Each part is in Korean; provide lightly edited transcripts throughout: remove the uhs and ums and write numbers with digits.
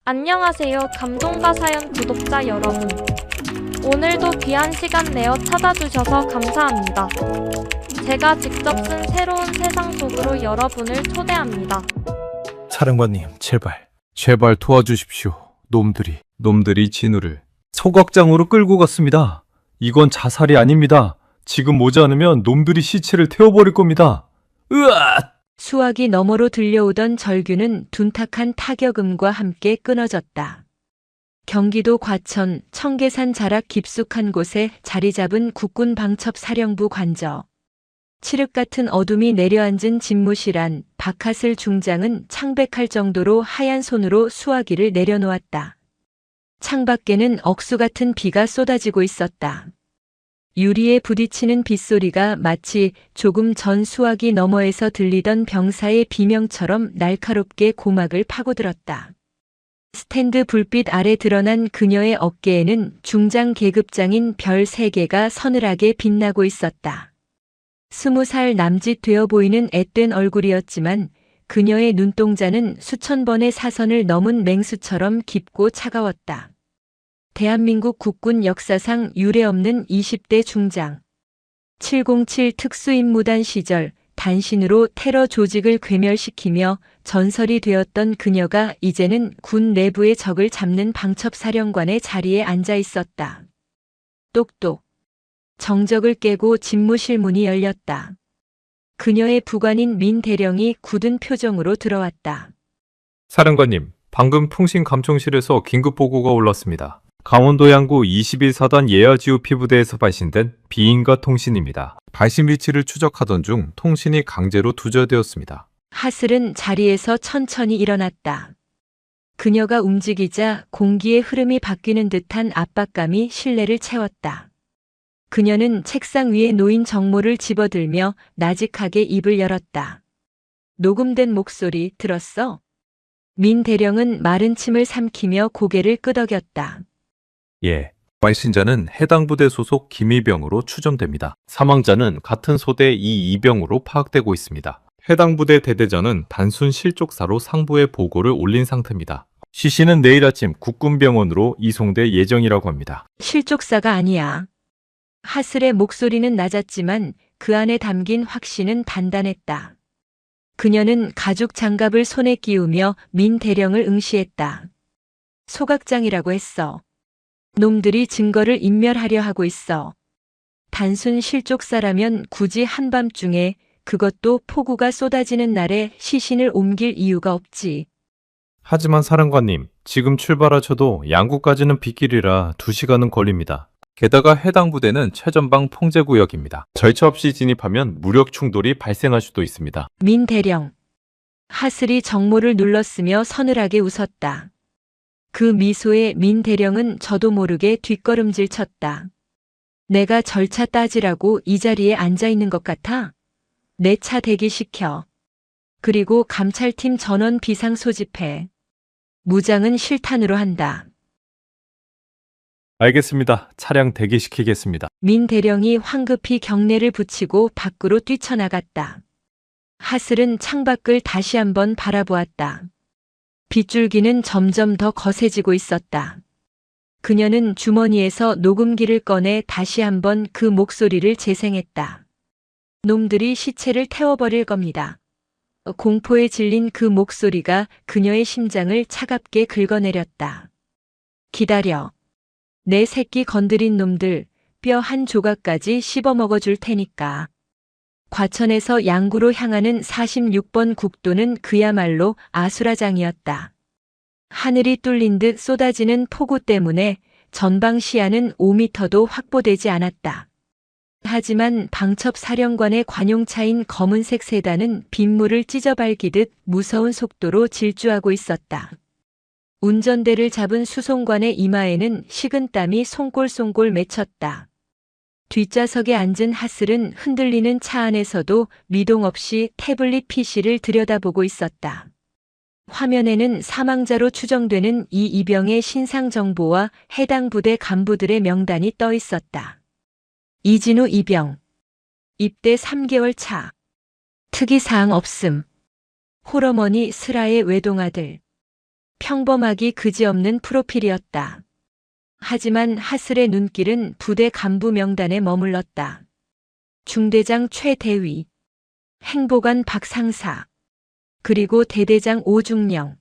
안녕하세요. 감동과 사연 구독자 여러분. 오늘도 귀한 시간 내어 찾아주셔서 감사합니다. 제가 직접 쓴 새로운 세상 속으로 여러분을 초대합니다. 사령관님, 제발 도와주십시오. 놈들이 진우를 소각장으로 끌고 갔습니다. 이건 자살이 아닙니다. 지금 오지 않으면 놈들이 시체를 태워버릴 겁니다. 으아! 수화기 너머로 들려오던 절규는 둔탁한 타격음과 함께 끊어졌다. 경기도 과천 청계산 자락 깊숙한 곳에 자리 잡은 국군 방첩 사령부 관저. 칠흑 같은 어둠이 내려앉은 집무실 안 박하슬 중장은 창백할 정도로 하얀 손으로 수화기를 내려놓았다. 창밖에는 억수 같은 비가 쏟아지고 있었다. 유리에 부딪히는 빗소리가 마치 조금 전 수화기 너머에서 들리던 병사의 비명처럼 날카롭게 고막을 파고들었다. 스탠드 불빛 아래 드러난 그녀의 어깨에는 중장 계급장인 별 3개가 서늘하게 빛나고 있었다. 20살 남짓 되어 보이는 앳된 얼굴이었지만 그녀의 눈동자는 수천 번의 사선을 넘은 맹수처럼 깊고 차가웠다. 대한민국 국군 역사상 유례없는 20대 중장. 707 특수임무단 시절 단신으로 테러 조직을 괴멸시키며 전설이 되었던 그녀가 이제는 군 내부의 적을 잡는 방첩사령관의 자리에 앉아 있었다. 똑똑. 정적을 깨고 집무실 문이 열렸다. 그녀의 부관인 민 대령이 굳은 표정으로 들어왔다. 사령관님, 방금 통신감청실에서 긴급 보고가 올랐습니다. 강원도 양구 21사단 예아지우 피부대에서 발신된 비인가 통신입니다. 발신 위치를 추적하던 중 통신이 강제로 두절되었습니다. 하슬은 자리에서 천천히 일어났다. 그녀가 움직이자 공기의 흐름이 바뀌는 듯한 압박감이 실내를 채웠다. 그녀는 책상 위에 놓인 정모를 집어들며 나직하게 입을 열었다. 녹음된 목소리 들었어? 민 대령은 마른 침을 삼키며 고개를 끄덕였다. 예. 발신자는 해당 부대 소속 김이병으로 추정됩니다. 사망자는 같은 소대 이병으로 파악되고 있습니다. 해당 부대 대대장은 단순 실족사로 상부에 보고를 올린 상태입니다. 시신은 내일 아침 국군병원으로 이송될 예정이라고 합니다. 실족사가 아니야. 하슬의 목소리는 낮았지만 그 안에 담긴 확신은 단단했다. 그녀는 가죽 장갑을 손에 끼우며 민 대령을 응시했다. 소각장이라고 했어. 놈들이 증거를 인멸하려 하고 있어. 단순 실족사라면 굳이 한밤중에, 그것도 폭우가 쏟아지는 날에 시신을 옮길 이유가 없지. 하지만 사령관님, 지금 출발하셔도 양구까지는 빗길이라 2시간은 걸립니다. 게다가 해당 부대는 최전방 통제구역입니다. 절차 없이 진입하면 무력 충돌이 발생할 수도 있습니다. 민 대령. 하슬이 정모를 눌렀으며 서늘하게 웃었다. 그 미소에 민 대령은 저도 모르게 뒷걸음질 쳤다. 내가 절차 따지라고 이 자리에 앉아 있는 것 같아? 내 차 대기시켜. 그리고 감찰팀 전원 비상 소집해. 무장은 실탄으로 한다. 알겠습니다. 차량 대기시키겠습니다. 민 대령이 황급히 경례를 붙이고 밖으로 뛰쳐나갔다. 하슬은 창밖을 다시 한번 바라보았다. 빗줄기는 점점 더 거세지고 있었다. 그녀는 주머니에서 녹음기를 꺼내 다시 한번 그 목소리를 재생했다. 놈들이 시체를 태워버릴 겁니다. 공포에 질린 그 목소리가 그녀의 심장을 차갑게 긁어내렸다. 기다려. 내 새끼 건드린 놈들 뼈 한 조각까지 씹어먹어줄 테니까. 과천에서 양구로 향하는 46번 국도는 그야말로 아수라장이었다. 하늘이 뚫린 듯 쏟아지는 폭우 때문에 전방 시야는 5미터도 확보되지 않았다. 하지만 방첩 사령관의 관용차인 검은색 세단은 빗물을 찢어밟기듯 무서운 속도로 질주하고 있었다. 운전대를 잡은 수송관의 이마에는 식은땀이 송골송골 맺혔다. 뒷좌석에 앉은 하슬은 흔들리는 차 안에서도 미동 없이 태블릿 PC를 들여다보고 있었다. 화면에는 사망자로 추정되는 이 이병의 신상 정보와 해당 부대 간부들의 명단이 떠 있었다. 이진우 이병. 입대 3개월 차. 특이사항 없음. 홀어머니 슬아의 외동아들. 평범하기 그지없는 프로필이었다. 하지만 하슬의 눈길은 부대 간부 명단에 머물렀다. 중대장 최대위, 행보관 박상사, 그리고 대대장 오중령.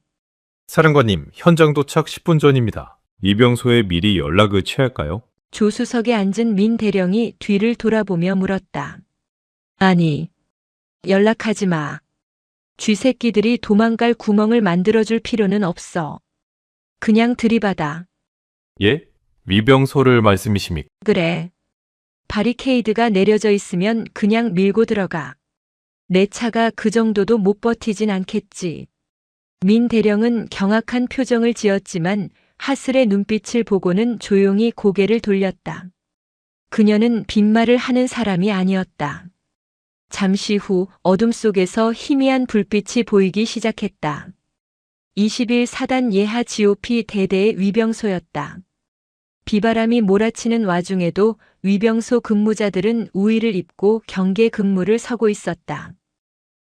사령관님, 현장 도착 10분 전입니다. 이병소에 미리 연락을 취할까요? 조수석에 앉은 민 대령이 뒤를 돌아보며 물었다. 아니, 연락하지 마. 쥐새끼들이 도망갈 구멍을 만들어줄 필요는 없어. 그냥 들이받아. 예? 위병소를 말씀이십니까? 그래. 바리케이드가 내려져 있으면 그냥 밀고 들어가. 내 차가 그 정도도 못 버티진 않겠지. 민 대령은 경악한 표정을 지었지만 하슬의 눈빛을 보고는 조용히 고개를 돌렸다. 그녀는 빈말을 하는 사람이 아니었다. 잠시 후 어둠 속에서 희미한 불빛이 보이기 시작했다. 21 사단 예하 GOP 대대의 위병소였다. 비바람이 몰아치는 와중에도 위병소 근무자들은 우위를 입고 경계 근무를 서고 있었다.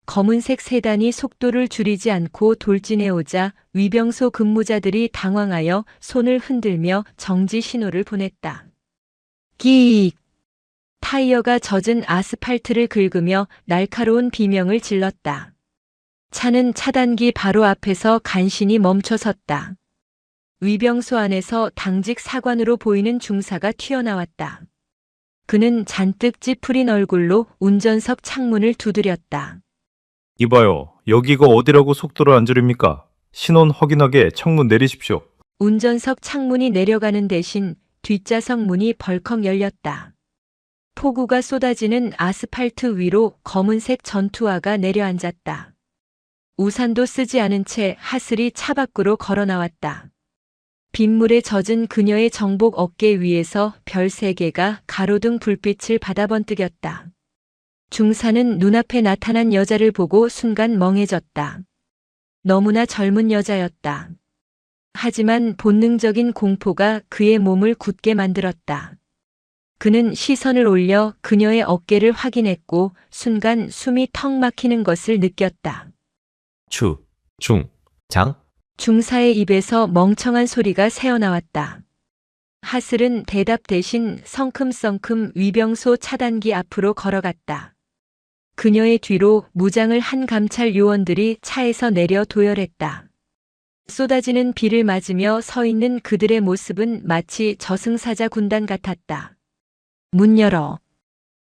검은색 세단이 속도를 줄이지 않고 돌진해오자 위병소 근무자들이 당황하여 손을 흔들며 정지 신호를 보냈다. 끼익! 타이어가 젖은 아스팔트를 긁으며 날카로운 비명을 질렀다. 차는 차단기 바로 앞에서 간신히 멈춰섰다. 위병소 안에서 당직 사관으로 보이는 중사가 튀어나왔다. 그는 잔뜩 찌푸린 얼굴로 운전석 창문을 두드렸다. 이봐요. 여기가 어디라고 속도를 안 줄입니까? 신원 확인하게 창문 내리십시오. 운전석 창문이 내려가는 대신 뒷좌석 문이 벌컥 열렸다. 폭우가 쏟아지는 아스팔트 위로 검은색 전투화가 내려앉았다. 우산도 쓰지 않은 채 하슬이 차 밖으로 걸어 나왔다. 빗물에 젖은 그녀의 정복 어깨 위에서 별 3개가 가로등 불빛을 받아 번뜩였다. 중사는 눈앞에 나타난 여자를 보고 순간 멍해졌다. 너무나 젊은 여자였다. 하지만 본능적인 공포가 그의 몸을 굳게 만들었다. 그는 시선을 올려 그녀의 어깨를 확인했고 순간 숨이 턱 막히는 것을 느꼈다. 장? 중사의 입에서 멍청한 소리가 새어나왔다. 하슬은 대답 대신 성큼성큼 위병소 차단기 앞으로 걸어갔다. 그녀의 뒤로 무장을 한 감찰 요원들이 차에서 내려 도열했다. 쏟아지는 비를 맞으며 서 있는 그들의 모습은 마치 저승사자 군단 같았다. 문 열어.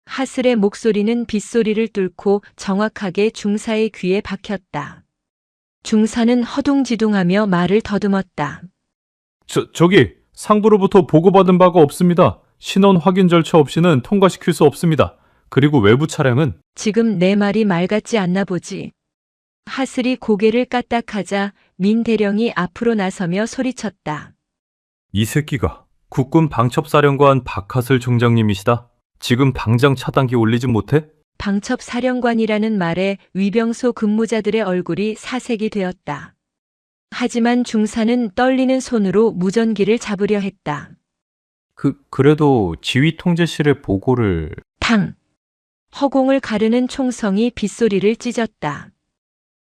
하슬의 목소리는 빗소리를 뚫고 정확하게 중사의 귀에 박혔다. 중사는 허둥지둥하며 말을 더듬었다. 저기 상부로부터 보고받은 바가 없습니다. 신원 확인 절차 없이는 통과시킬 수 없습니다. 그리고 외부 차량은 지금 내 말이 말 같지 않나 보지. 하슬이 고개를 까딱하자 민 대령이 앞으로 나서며 소리쳤다. 이 새끼가 국군 방첩사령관 박하슬 중장님이시다. 지금 당장 차단기 올리지 못해? 방첩사령관이라는 말에 위병소 근무자들의 얼굴이 사색이 되었다. 하지만 중사는 떨리는 손으로 무전기를 잡으려 했다. 그래도 지휘 통제실에 보고를... 탕! 허공을 가르는 총성이 빗소리를 찢었다.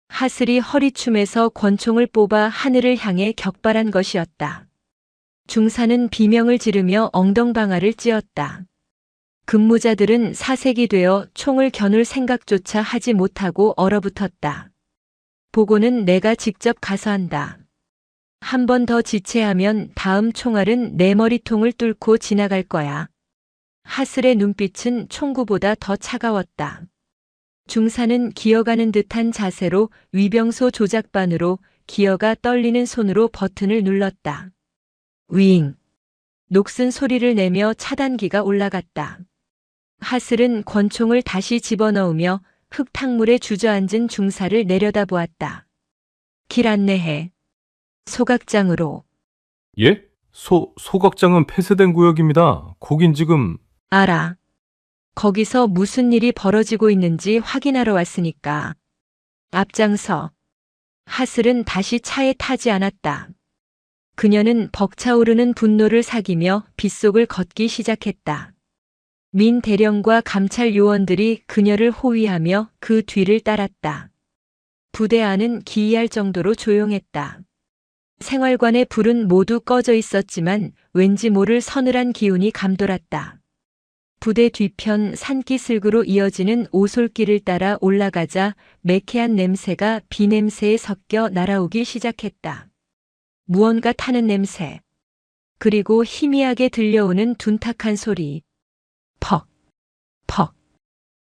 하슬이 허리춤에서 권총을 뽑아 하늘을 향해 격발한 것이었다. 중사는 비명을 지르며 엉덩방아를 찧었다. 근무자들은 사색이 되어 총을 겨눌 생각조차 하지 못하고 얼어붙었다. 보고는 내가 직접 가서 한다. 한 번 더 지체하면 다음 총알은 내 머리통을 뚫고 지나갈 거야. 하슬의 눈빛은 총구보다 더 차가웠다. 중사는 기어가는 듯한 자세로 위병소 조작반으로 기어가 떨리는 손으로 버튼을 눌렀다. 윙! 녹슨 소리를 내며 차단기가 올라갔다. 하슬은 권총을 다시 집어넣으며 흙탕물에 주저앉은 중사를 내려다보았다. 길 안내해. 소각장으로. 예? 소각장은 폐쇄된 구역입니다. 거긴 지금... 알아. 거기서 무슨 일이 벌어지고 있는지 확인하러 왔으니까. 앞장서. 하슬은 다시 차에 타지 않았다. 그녀는 벅차오르는 분노를 사기며 빗속을 걷기 시작했다. 민 대령과 감찰 요원들이 그녀를 호위하며 그 뒤를 따랐다. 부대 안은 기이할 정도로 조용했다. 생활관의 불은 모두 꺼져 있었지만 왠지 모를 서늘한 기운이 감돌았다. 부대 뒤편 산기슭으로 이어지는 오솔길을 따라 올라가자 매캐한 냄새가 비냄새에 섞여 날아오기 시작했다. 무언가 타는 냄새. 그리고 희미하게 들려오는 둔탁한 소리. 퍽, 퍽.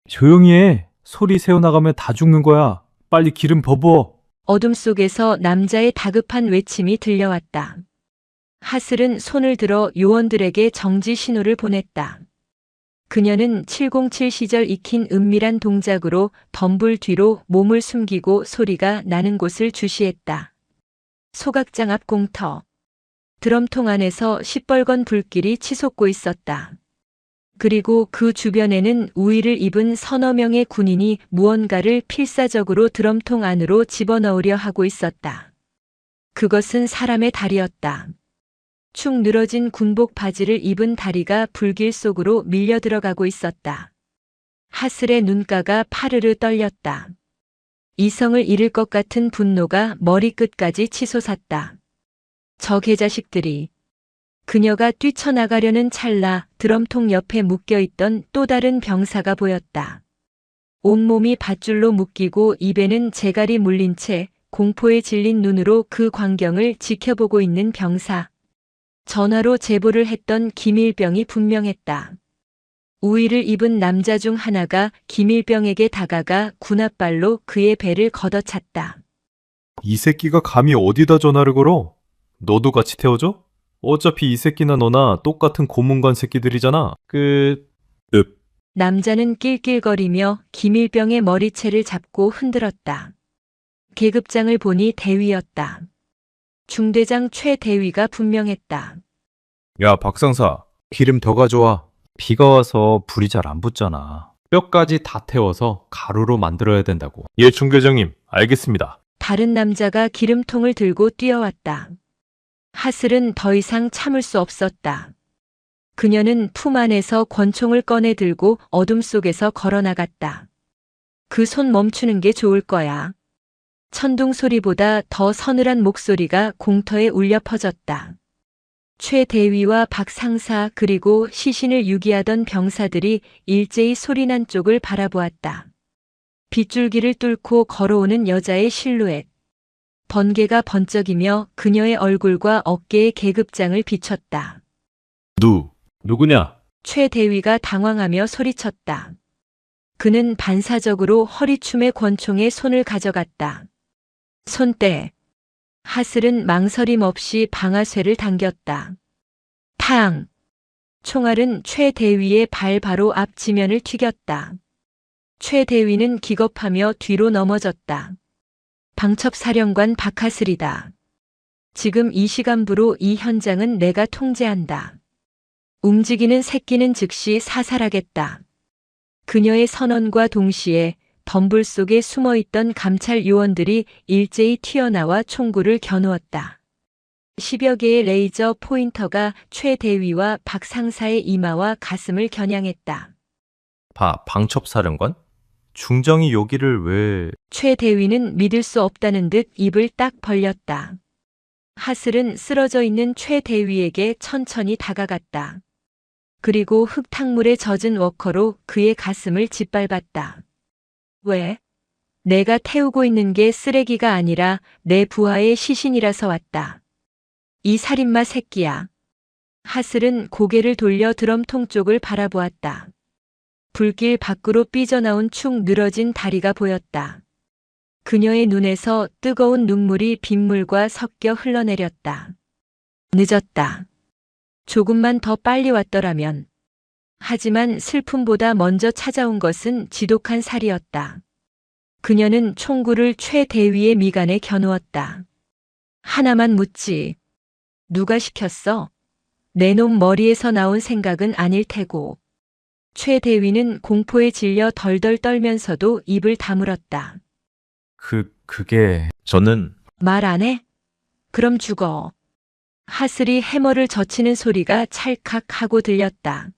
조용히 해. 소리 새어나가면 다 죽는 거야. 빨리 기름 버부어. 어둠 속에서 남자의 다급한 외침이 들려왔다. 하슬은 손을 들어 요원들에게 정지 신호를 보냈다. 그녀는 707 시절 익힌 은밀한 동작으로 덤불 뒤로 몸을 숨기고 소리가 나는 곳을 주시했다. 소각장 앞 공터. 드럼통 안에서 시뻘건 불길이 치솟고 있었다. 그리고 그 주변에는 우의를 입은 서너 명의 군인이 무언가를 필사적으로 드럼통 안으로 집어넣으려 하고 있었다. 그것은 사람의 다리였다. 축 늘어진 군복 바지를 입은 다리가 불길 속으로 밀려 들어가고 있었다. 하슬의 눈가가 파르르 떨렸다. 이성을 잃을 것 같은 분노가 머리끝까지 치솟았다. 저 개자식들이. 그녀가 뛰쳐나가려는 찰나 드럼통 옆에 묶여있던 또 다른 병사가 보였다. 온몸이 밧줄로 묶이고 입에는 재갈이 물린 채 공포에 질린 눈으로 그 광경을 지켜보고 있는 병사. 전화로 제보를 했던 김일병이 분명했다. 우의를 입은 남자 중 하나가 김일병에게 다가가 군홧발로 그의 배를 걷어찼다. 이 새끼가 감히 어디다 전화를 걸어? 너도 같이 태워줘? 어차피 이 새끼나 너나 똑같은 고문관 새끼들이잖아. 남자는 낄낄거리며 김일병의 머리채를 잡고 흔들었다. 계급장을 보니 대위였다. 중대장 최대위가 분명했다. 야, 박상사. 기름 더 가져와. 비가 와서 불이 잘 안 붙잖아. 뼈까지 다 태워서 가루로 만들어야 된다고. 예, 중대장님. 알겠습니다. 다른 남자가 기름통을 들고 뛰어왔다. 하슬은 더 이상 참을 수 없었다. 그녀는 품 안에서 권총을 꺼내 들고 어둠 속에서 걸어나갔다. 그 손 멈추는 게 좋을 거야. 천둥 소리보다 더 서늘한 목소리가 공터에 울려 퍼졌다. 최 대위와 박 상사 그리고 시신을 유기하던 병사들이 일제히 소리난 쪽을 바라보았다. 빗줄기를 뚫고 걸어오는 여자의 실루엣. 번개가 번쩍이며 그녀의 얼굴과 어깨에 계급장을 비췄다. 누구냐? 최 대위가 당황하며 소리쳤다. 그는 반사적으로 허리춤의 권총에 손을 가져갔다. 손대. 하슬은 망설임 없이 방아쇠를 당겼다. 탕! 총알은 최 대위의 발 바로 앞 지면을 튀겼다. 최 대위는 기겁하며 뒤로 넘어졌다. 방첩사령관 박하슬이다. 지금 이 시간부로 이 현장은 내가 통제한다. 움직이는 새끼는 즉시 사살하겠다. 그녀의 선언과 동시에 덤불 속에 숨어있던 감찰 요원들이 일제히 튀어나와 총구를 겨누었다. 10여 개의 레이저 포인터가 최 대위와 박 상사의 이마와 가슴을 겨냥했다. 방첩사령관? 중정이 여기를 왜... 최 대위는 믿을 수 없다는 듯 입을 딱 벌렸다. 하슬은 쓰러져 있는 최 대위에게 천천히 다가갔다. 그리고 흙탕물에 젖은 워커로 그의 가슴을 짓밟았다. 왜? 내가 태우고 있는 게 쓰레기가 아니라 내 부하의 시신이라서 왔다. 이 살인마 새끼야. 하슬은 고개를 돌려 드럼통 쪽을 바라보았다. 불길 밖으로 삐져나온 축 늘어진 다리가 보였다. 그녀의 눈에서 뜨거운 눈물이 빗물과 섞여 흘러내렸다. 늦었다. 조금만 더 빨리 왔더라면. 하지만 슬픔보다 먼저 찾아온 것은 지독한 살이었다. 그녀는 총구를 최 대위의 미간에 겨누었다. 하나만 묻지. 누가 시켰어? 내 놈 머리에서 나온 생각은 아닐 테고. 최 대위는 공포에 질려 덜덜 떨면서도 입을 다물었다. 그게... 저는... 말 안 해? 그럼 죽어. 하슬이 해머를 젖히는 소리가 찰칵하고 들렸다.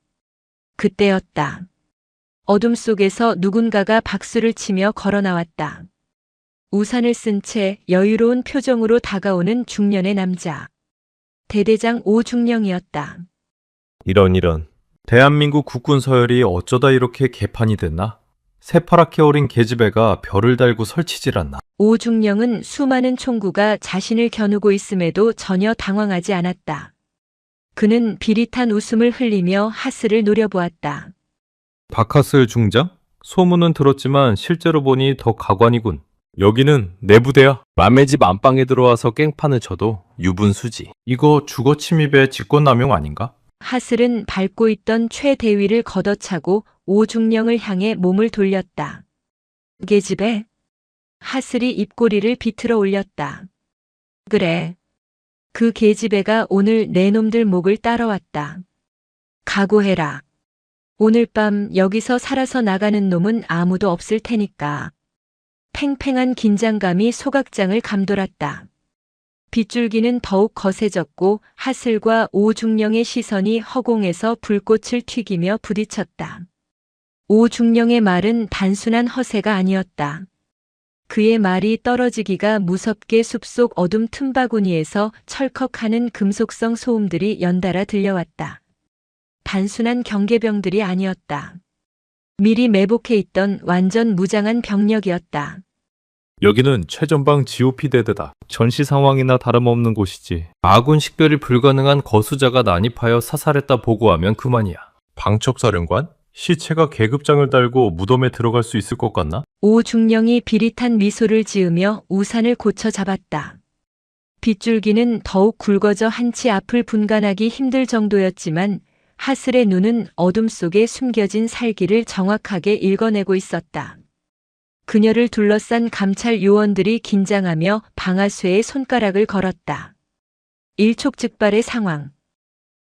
그때였다. 어둠 속에서 누군가가 박수를 치며 걸어 나왔다. 우산을 쓴 채 여유로운 표정으로 다가오는 중년의 남자. 대대장 오중령이었다. 이런. 대한민국 국군 서열이 어쩌다 이렇게 개판이 됐나? 새파랗게 어린 계집애가 별을 달고 설치질 않나? 오중령은 수많은 총구가 자신을 겨누고 있음에도 전혀 당황하지 않았다. 그는 비릿한 웃음을 흘리며 하스를 노려보았다. 박하슬 중장? 소문은 들었지만 실제로 보니 더 가관이군. 여기는 내 부대야. 남의 집 안방에 들어와서 깽판을 쳐도 유분수지. 이거 주거 침입의 직권남용 아닌가? 하슬은 밟고 있던 최대위를 걷어차고 오중령을 향해 몸을 돌렸다. 계집애? 하슬이 입꼬리를 비틀어 올렸다. 그래. 그 계집애가 오늘 내 놈들 목을 따러왔다. 각오해라. 오늘 밤 여기서 살아서 나가는 놈은 아무도 없을 테니까. 팽팽한 긴장감이 소각장을 감돌았다. 빗줄기는 더욱 거세졌고 하슬과 오중령의 시선이 허공에서 불꽃을 튀기며 부딪혔다. 오중령의 말은 단순한 허세가 아니었다. 그의 말이 떨어지기가 무섭게 숲속 어둠 틈바구니에서 철컥하는 금속성 소음들이 연달아 들려왔다. 단순한 경계병들이 아니었다. 미리 매복해 있던 완전 무장한 병력이었다. 여기는 최전방 GOP 대대다. 전시 상황이나 다름없는 곳이지. 아군 식별이 불가능한 거수자가 난입하여 사살했다 보고하면 그만이야. 방첩사령관? 시체가 계급장을 달고 무덤에 들어갈 수 있을 것 같나? 오중령이 비릿한 미소를 지으며 우산을 고쳐 잡았다. 빗줄기는 더욱 굵어져 한치 앞을 분간하기 힘들 정도였지만 하슬의 눈은 어둠 속에 숨겨진 살기를 정확하게 읽어내고 있었다. 그녀를 둘러싼 감찰 요원들이 긴장하며 방아쇠에 손가락을 걸었다. 일촉즉발의 상황.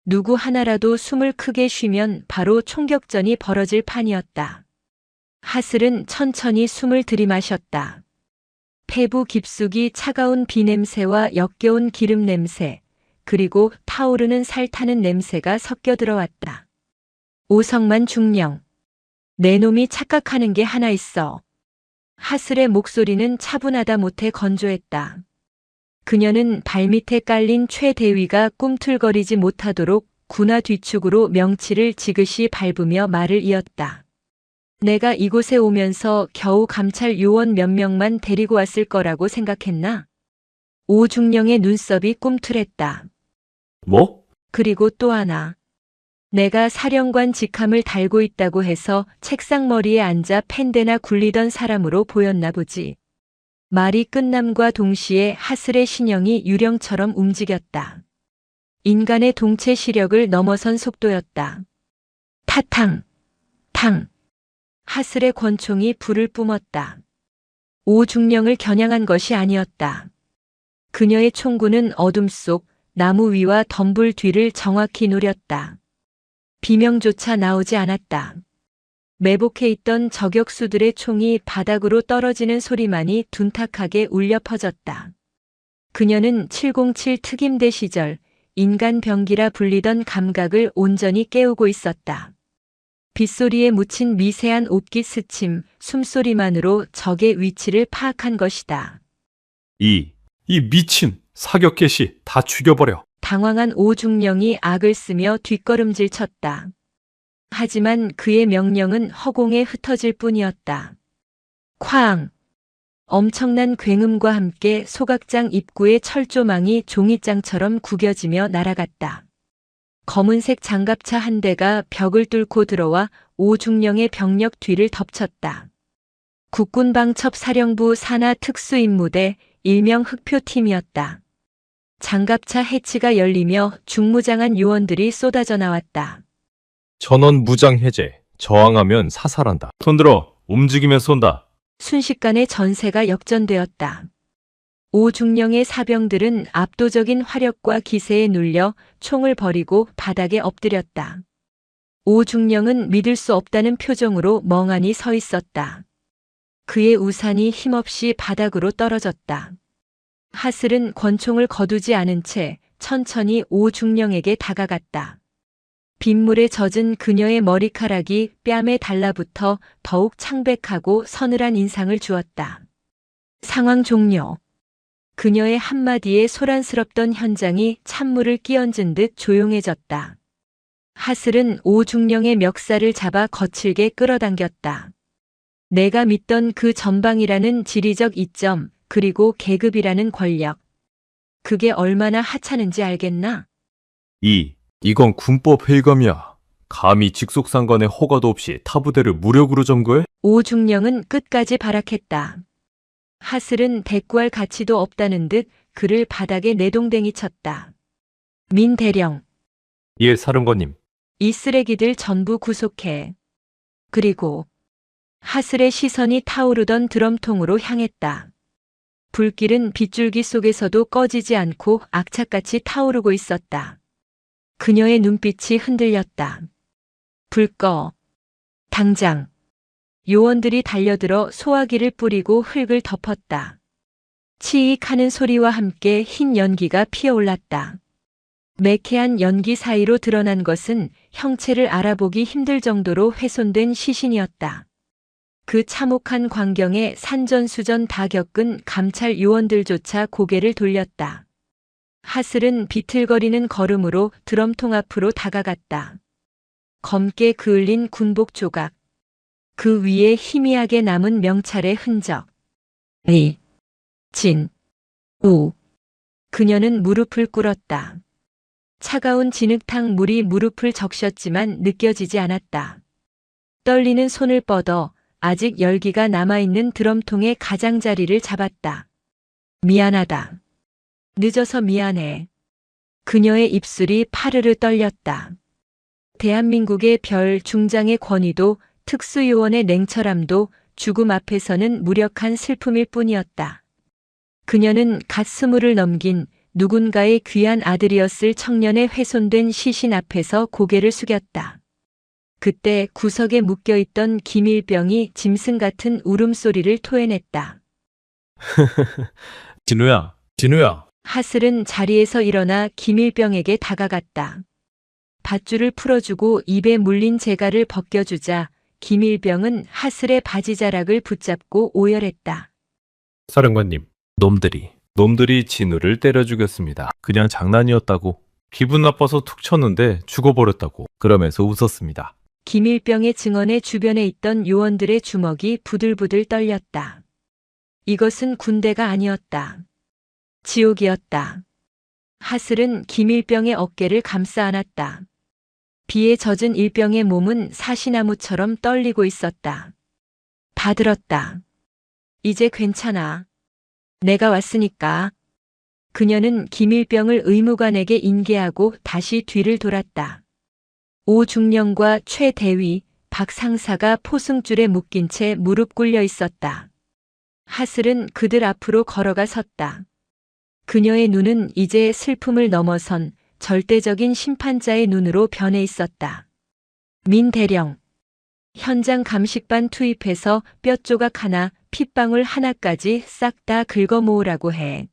누구 하나라도 숨을 크게 쉬면 바로 총격전이 벌어질 판이었다. 하슬은 천천히 숨을 들이마셨다. 폐부 깊숙이 차가운 비냄새와 역겨운 기름 냄새, 그리고 타오르는 살 타는 냄새가 섞여 들어왔다. 오성만 중령. 내 놈이 착각하는 게 하나 있어. 하슬의 목소리는 차분하다 못해 건조했다. 그녀는 발밑에 깔린 최대위가 꿈틀거리지 못하도록 군화 뒤축으로 명치를 지그시 밟으며 말을 이었다. 내가 이곳에 오면서 겨우 감찰 요원 몇 명만 데리고 왔을 거라고 생각했나? 오중령의 눈썹이 꿈틀했다. 뭐? 그리고 또 하나. 내가 사령관 직함을 달고 있다고 해서 책상머리에 앉아 펜대나 굴리던 사람으로 보였나 보지. 말이 끝남과 동시에 하슬의 신형이 유령처럼 움직였다. 인간의 동체 시력을 넘어선 속도였다. 타탕, 탕. 하슬의 권총이 불을 뿜었다. 오중령을 겨냥한 것이 아니었다. 그녀의 총구는 어둠 속 나무 위와 덤불 뒤를 정확히 노렸다. 비명조차 나오지 않았다. 매복해 있던 저격수들의 총이 바닥으로 떨어지는 소리만이 둔탁하게 울려 퍼졌다. 그녀는 707 특임대 시절 인간 병기라 불리던 감각을 온전히 깨우고 있었다. 빗소리에 묻힌 미세한 옷깃 스침, 숨소리만으로 적의 위치를 파악한 것이다. 이 미친 사격개시 다 죽여버려. 당황한 오중령이 악을 쓰며 뒷걸음질 쳤다. 하지만 그의 명령은 허공에 흩어질 뿐이었다. 쾅! 엄청난 굉음과 함께 소각장 입구의 철조망이 종이장처럼 구겨지며 날아갔다. 검은색 장갑차 한 대가 벽을 뚫고 들어와 오중령의 병력 뒤를 덮쳤다. 국군방첩사령부 산하 특수임무대 일명 흑표팀이었다. 장갑차 해치가 열리며 중무장한 요원들이 쏟아져 나왔다. 전원 무장 해제. 저항하면 사살한다. 손 들어. 움직이면 쏜다. 순식간에 전세가 역전되었다. 오중령의 사병들은 압도적인 화력과 기세에 눌려 총을 버리고 바닥에 엎드렸다. 오중령은 믿을 수 없다는 표정으로 멍하니 서 있었다. 그의 우산이 힘없이 바닥으로 떨어졌다. 하슬은 권총을 거두지 않은 채 천천히 오중령에게 다가갔다. 빗물에 젖은 그녀의 머리카락이 뺨에 달라붙어 더욱 창백하고 서늘한 인상을 주었다. 상황 종료. 그녀의 한마디에 소란스럽던 현장이 찬물을 끼얹은 듯 조용해졌다. 하슬은 오중령의 멱살을 잡아 거칠게 끌어당겼다. 내가 믿던 그 전방이라는 지리적 이점, 그리고 계급이라는 권력. 그게 얼마나 하찮은지 알겠나? 이건 군법 회의감이야. 감히 직속상관의 허가도 없이 타부대를 무력으로 점거해? 오중령은 끝까지 발악했다. 하슬은 대꾸할 가치도 없다는 듯 그를 바닥에 내동댕이 쳤다. 민 대령, 예, 사령관님. 이 쓰레기들 전부 구속해. 그리고 하슬의 시선이 타오르던 드럼통으로 향했다. 불길은 빗줄기 속에서도 꺼지지 않고 악착같이 타오르고 있었다. 그녀의 눈빛이 흔들렸다. 불 꺼. 당장. 요원들이 달려들어 소화기를 뿌리고 흙을 덮었다. 치익 하는 소리와 함께 흰 연기가 피어올랐다. 매캐한 연기 사이로 드러난 것은 형체를 알아보기 힘들 정도로 훼손된 시신이었다. 그 참혹한 광경에 산전수전 다 겪은 감찰 요원들조차 고개를 돌렸다. 하슬은 비틀거리는 걸음으로 드럼통 앞으로 다가갔다. 검게 그을린 군복 조각. 그 위에 희미하게 남은 명찰의 흔적. 리, 진, 우. 그녀는 무릎을 꿇었다. 차가운 진흙탕 물이 무릎을 적셨지만 느껴지지 않았다. 떨리는 손을 뻗어 아직 열기가 남아있는 드럼통의 가장자리를 잡았다. 미안하다. 늦어서 미안해. 그녀의 입술이 파르르 떨렸다. 대한민국의 별 중장의 권위도 특수요원의 냉철함도 죽음 앞에서는 무력한 슬픔일 뿐이었다. 그녀는 갓 20을 넘긴 누군가의 귀한 아들이었을 청년의 훼손된 시신 앞에서 고개를 숙였다. 그때 구석에 묶여있던 기밀병이 짐승 같은 울음소리를 토해냈다. 진우야. 하슬은 자리에서 일어나 기밀병에게 다가갔다. 밧줄을 풀어주고 입에 물린 재갈을 벗겨주자 기밀병은 하슬의 바지자락을 붙잡고 오열했다. 사령관님, 놈들이 진우를 때려 죽였습니다. 그냥 장난이었다고. 기분 나빠서 툭 쳤는데 죽어버렸다고. 그러면서 웃었습니다. 기밀병의 증언에 주변에 있던 요원들의 주먹이 부들부들 떨렸다. 이것은 군대가 아니었다. 지옥이었다. 하슬은 기밀병의 어깨를 감싸 안았다. 비에 젖은 일병의 몸은 사시나무처럼 떨리고 있었다. 다 들었다. 이제 괜찮아. 내가 왔으니까. 그녀는 기밀병을 의무관에게 인계하고 다시 뒤를 돌았다. 오중령과 최대위, 박상사가 포승줄에 묶인 채 무릎 꿇려 있었다. 하슬은 그들 앞으로 걸어가 섰다. 그녀의 눈은 이제 슬픔을 넘어선 절대적인 심판자의 눈으로 변해 있었다. 민 대령. 현장 감식반 투입해서 뼈 조각 하나, 핏방울 하나까지 싹 다 긁어 모으라고 해.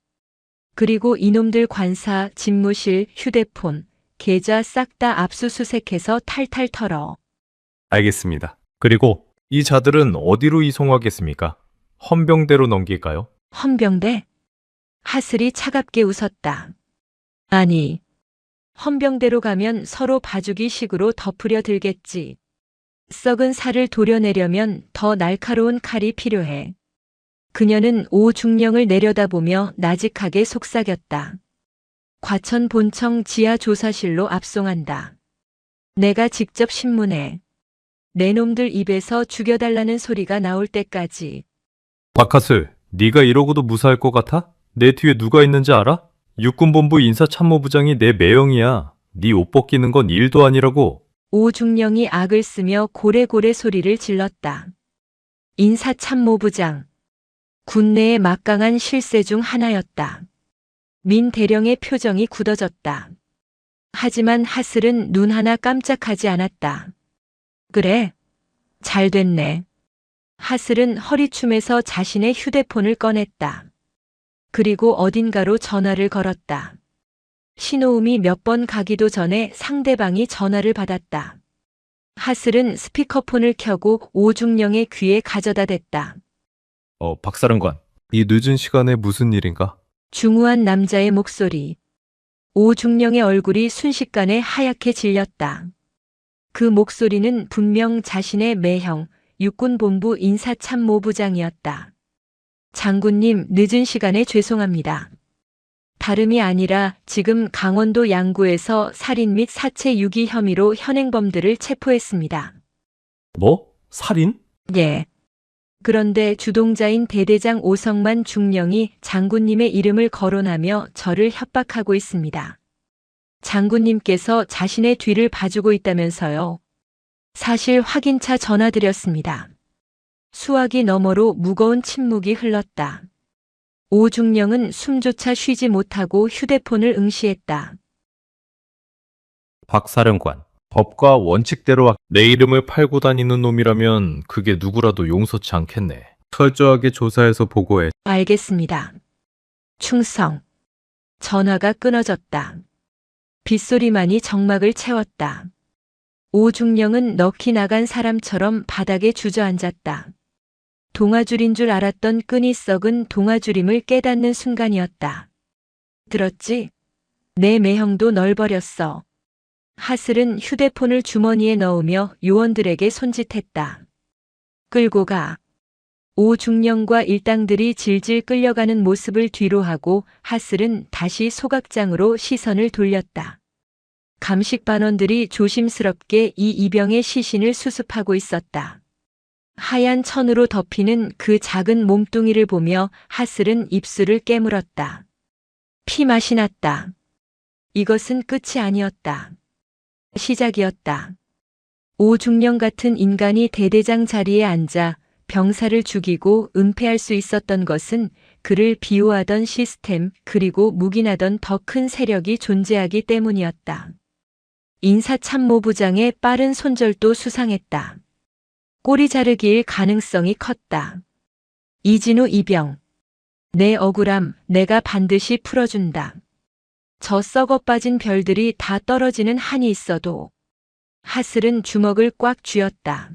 그리고 이놈들 관사, 집무실, 휴대폰, 계좌 싹 다 압수수색해서 탈탈 털어. 알겠습니다. 그리고 이 자들은 어디로 이송하겠습니까? 헌병대로 넘길까요? 헌병대? 하슬이 차갑게 웃었다. 아니, 헌병대로 가면 서로 봐주기 식으로 덮으려 들겠지. 썩은 살을 도려내려면 더 날카로운 칼이 필요해. 그녀는 오중령을 내려다보며 나직하게 속삭였다. 과천 본청 지하 조사실로 압송한다. 내가 직접 신문해. 내 놈들 입에서 죽여달라는 소리가 나올 때까지. 박하슬, 네가 이러고도 무사할 것 같아? 내 뒤에 누가 있는지 알아? 육군본부 인사참모부장이 내 매형이야. 네 옷 벗기는 건 일도 아니라고. 오중령이 악을 쓰며 고래고래 소리를 질렀다. 인사참모부장. 군내의 막강한 실세 중 하나였다. 민 대령의 표정이 굳어졌다. 하지만 하슬은 눈 하나 깜짝하지 않았다. 그래, 잘 됐네. 하슬은 허리춤에서 자신의 휴대폰을 꺼냈다. 그리고 어딘가로 전화를 걸었다. 신호음이 몇 번 가기도 전에 상대방이 전화를 받았다. 하슬은 스피커폰을 켜고 오중령의 귀에 가져다 댔다. 박사령관, 이 늦은 시간에 무슨 일인가? 중후한 남자의 목소리. 오중령의 얼굴이 순식간에 하얗게 질렸다. 그 목소리는 분명 자신의 매형, 육군본부 인사참모부장이었다. 장군님, 늦은 시간에 죄송합니다. 다름이 아니라 지금 강원도 양구에서 살인 및 사체 유기 혐의로 현행범들을 체포했습니다. 뭐? 살인? 예. 그런데 주동자인 대대장 오성만 중령이 장군님의 이름을 거론하며 저를 협박하고 있습니다. 장군님께서 자신의 뒤를 봐주고 있다면서요. 사실 확인차 전화드렸습니다. 수화기 너머로 무거운 침묵이 흘렀다. 오중령은 숨조차 쉬지 못하고 휴대폰을 응시했다. 박사령관, 법과 원칙대로 내 이름을 팔고 다니는 놈이라면 그게 누구라도 용서치 않겠네. 철저하게 조사해서 보고해. 알겠습니다. 충성. 전화가 끊어졌다. 빗소리만이 정막을 채웠다. 오중령은 넋이 나간 사람처럼 바닥에 주저앉았다. 동아줄인 줄 알았던 끈이 썩은 동아줄임을 깨닫는 순간이었다. 들었지? 내 매형도 널 버렸어. 하슬은 휴대폰을 주머니에 넣으며 요원들에게 손짓했다. 끌고 가. 오중령과 일당들이 질질 끌려가는 모습을 뒤로하고 하슬은 다시 소각장으로 시선을 돌렸다. 감식반원들이 조심스럽게 이 이병의 시신을 수습하고 있었다. 하얀 천으로 덮이는 그 작은 몸뚱이를 보며 하슬은 입술을 깨물었다. 피맛이 났다. 이것은 끝이 아니었다. 시작이었다. 오중령 같은 인간이 대대장 자리에 앉아 병사를 죽이고 은폐할 수 있었던 것은 그를 비호하던 시스템 그리고 묵인하던 더 큰 세력이 존재하기 때문이었다. 인사참모부장의 빠른 손절도 수상했다. 꼬리 자르기일 가능성이 컸다. 이진우 이병. 내 억울함 내가 반드시 풀어준다. 저 썩어 빠진 별들이 다 떨어지는 한이 있어도. 하슬은 주먹을 꽉 쥐었다.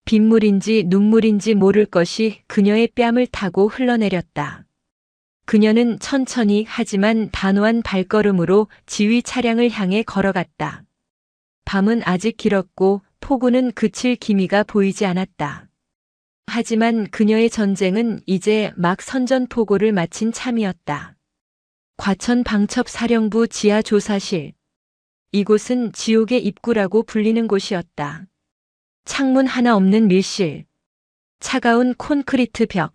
빗물인지 눈물인지 모를 것이 그녀의 뺨을 타고 흘러내렸다. 그녀는 천천히 하지만 단호한 발걸음으로 지휘 차량을 향해 걸어갔다. 밤은 아직 길었고 폭우는 그칠 기미가 보이지 않았다. 하지만 그녀의 전쟁은 이제 막 선전포고를 마친 참이었다. 과천 방첩사령부 지하조사실. 이곳은 지옥의 입구라고 불리는 곳이었다. 창문 하나 없는 밀실. 차가운 콘크리트 벽.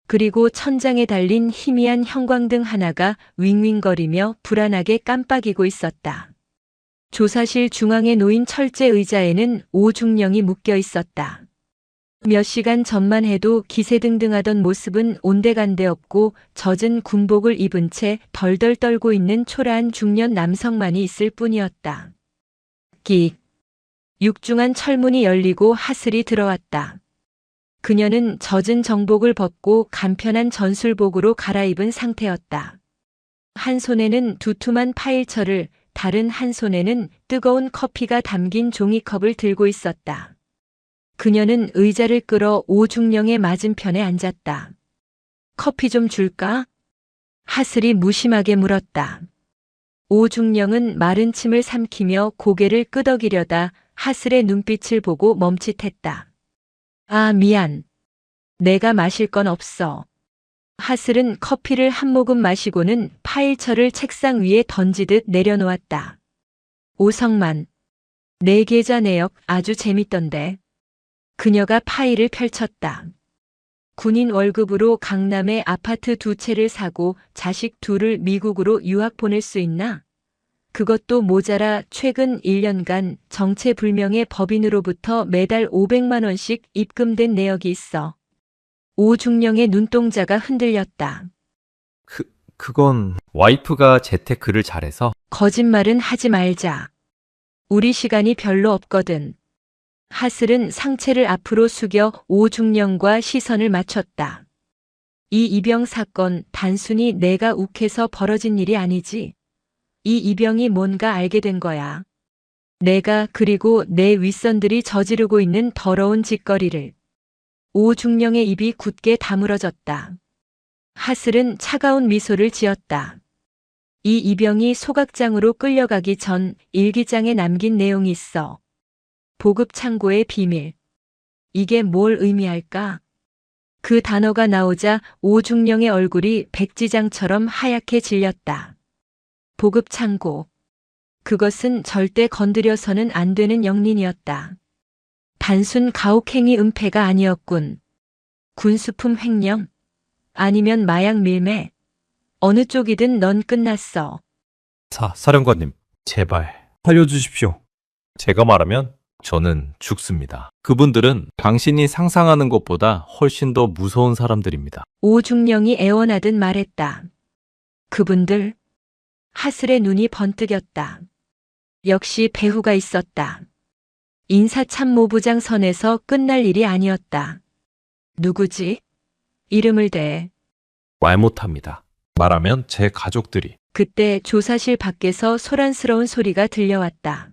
그리고 천장에 달린 희미한 형광등 하나가 윙윙거리며 불안하게 깜빡이고 있었다. 조사실 중앙에 놓인 철제 의자에는 오중령이 묶여 있었다. 몇 시간 전만 해도 기세등등하던 모습은 온데간데 없고 젖은 군복을 입은 채 덜덜 떨고 있는 초라한 중년 남성만이 있을 뿐이었다. 끽. 육중한 철문이 열리고 하슬이 들어왔다. 그녀는 젖은 정복을 벗고 간편한 전술복으로 갈아입은 상태였다. 한 손에는 두툼한 파일철을, 다른 한 손에는 뜨거운 커피가 담긴 종이컵을 들고 있었다. 그녀는 의자를 끌어 오중령의 맞은편에 앉았다. 커피 좀 줄까? 하슬이 무심하게 물었다. 오중령은 마른 침을 삼키며 고개를 끄덕이려다 하슬의 눈빛을 보고 멈칫했다. 아, 미안. 내가 마실 건 없어. 하슬은 커피를 한 모금 마시고는 파일철을 책상 위에 던지듯 내려놓았다. 오성만. 내 계좌 내역 아주 재밌던데. 그녀가 파일을 펼쳤다. 군인 월급으로 강남에 아파트 2채를 사고 자식 2을 미국으로 유학 보낼 수 있나? 그것도 모자라 최근 1년간 정체불명의 법인으로부터 매달 500만 원씩 입금된 내역이 있어. 오중령의 눈동자가 흔들렸다. 그건 와이프가 재테크를 잘해서. 거짓말은 하지 말자. 우리 시간이 별로 없거든. 하슬은 상체를 앞으로 숙여 오중령과 시선을 맞췄다. 이 이병 사건 단순히 내가 욱해서 벌어진 일이 아니지. 이 이병이 뭔가 알게 된 거야. 내가 그리고 내 윗선들이 저지르고 있는 더러운 짓거리를. 오중령의 입이 굳게 다물어졌다. 하슬은 차가운 미소를 지었다. 이 이병이 소각장으로 끌려가기 전 일기장에 남긴 내용이 있어. 보급 창고의 비밀. 이게 뭘 의미할까? 그 단어가 나오자 오중령의 얼굴이 백지장처럼 하얗게 질렸다. 보급 창고. 그것은 절대 건드려서는 안 되는 영린이었다. 단순 가혹행위 은폐가 아니었군. 군수품 횡령? 아니면 마약 밀매? 어느 쪽이든 넌 끝났어. 사령관님, 제발 살려주십시오. 제가 말하면 저는 죽습니다. 그분들은 당신이 상상하는 것보다 훨씬 더 무서운 사람들입니다. 오중령이 애원하듯 말했다. 그분들? 하슬의 눈이 번뜩였다. 역시 배후가 있었다. 인사참모부장 선에서 끝날 일이 아니었다. 누구지? 이름을 대. 말 못합니다. 말하면 제 가족들이. 그때 조사실 밖에서 소란스러운 소리가 들려왔다.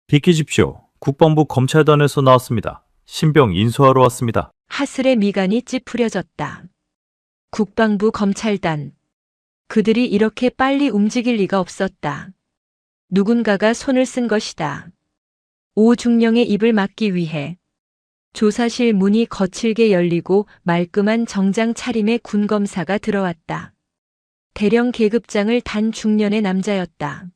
비키십시오. 국방부 검찰단에서 나왔습니다. 신병 인수하러 왔습니다. 하슬의 미간이 찌푸려졌다. 국방부 검찰단. 그들이 이렇게 빨리 움직일 리가 없었다. 누군가가 손을 쓴 것이다. 오중령의 입을 막기 위해. 조사실 문이 거칠게 열리고 말끔한 정장 차림의 군검사가 들어왔다. 대령 계급장을 단 중년의 남자였다.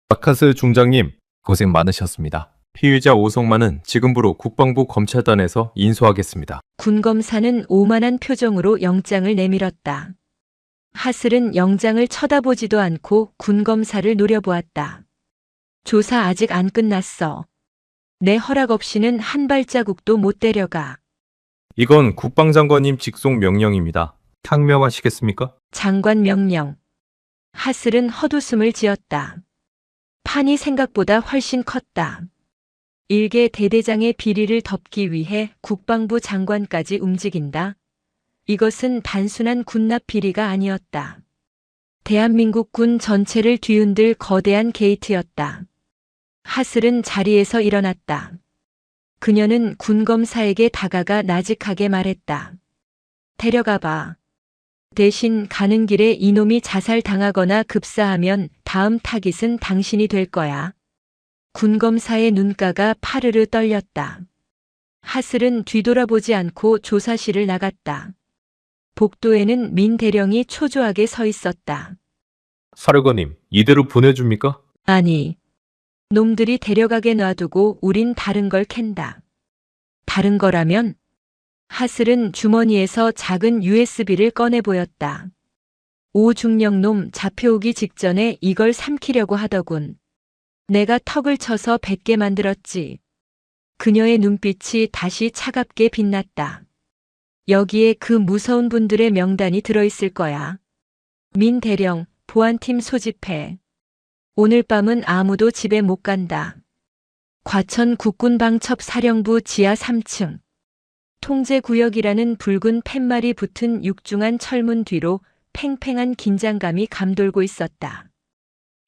박하스 중장님, 고생 많으셨습니다. 피의자 오성만은 지금부로 국방부 검찰단에서 인수하겠습니다. 군검사는 오만한 표정으로 영장을 내밀었다. 하슬은 영장을 쳐다보지도 않고 군검사를 노려보았다. 조사 아직 안 끝났어. 내 허락 없이는 한 발자국도 못 데려가. 이건 국방장관님 직속 명령입니다. 항명하시겠습니까? 장관 명령. 하슬은 헛웃음을 지었다. 판이 생각보다 훨씬 컸다. 일개 대대장의 비리를 덮기 위해 국방부 장관까지 움직인다. 이것은 단순한 군납 비리가 아니었다. 대한민국 군 전체를 뒤흔들 거대한 게이트였다. 하슬은 자리에서 일어났다. 그녀는 군검사에게 다가가 나직하게 말했다. 데려가봐. 대신 가는 길에 이놈이 자살당하거나 급사하면 다음 타깃은 당신이 될 거야. 군검사의 눈가가 파르르 떨렸다. 하슬은 뒤돌아보지 않고 조사실을 나갔다. 복도에는 민 대령이 초조하게 서 있었다. 사령관님, 이대로 보내줍니까? 아니, 놈들이 데려가게 놔두고 우린 다른 걸 캔다. 다른 거라면? 하슬은 주머니에서 작은 USB를 꺼내 보였다. 오중령 놈 잡혀오기 직전에 이걸 삼키려고 하더군. 내가 턱을 쳐서 뱉게 만들었지. 그녀의 눈빛이 다시 차갑게 빛났다. 여기에 그 무서운 분들의 명단이 들어있을 거야. 민 대령, 보안팀 소집해. 오늘 밤은 아무도 집에 못 간다. 과천 국군방첩 사령부 지하 3층. 통제구역이라는 붉은 팻말이 붙은 육중한 철문 뒤로 팽팽한 긴장감이 감돌고 있었다.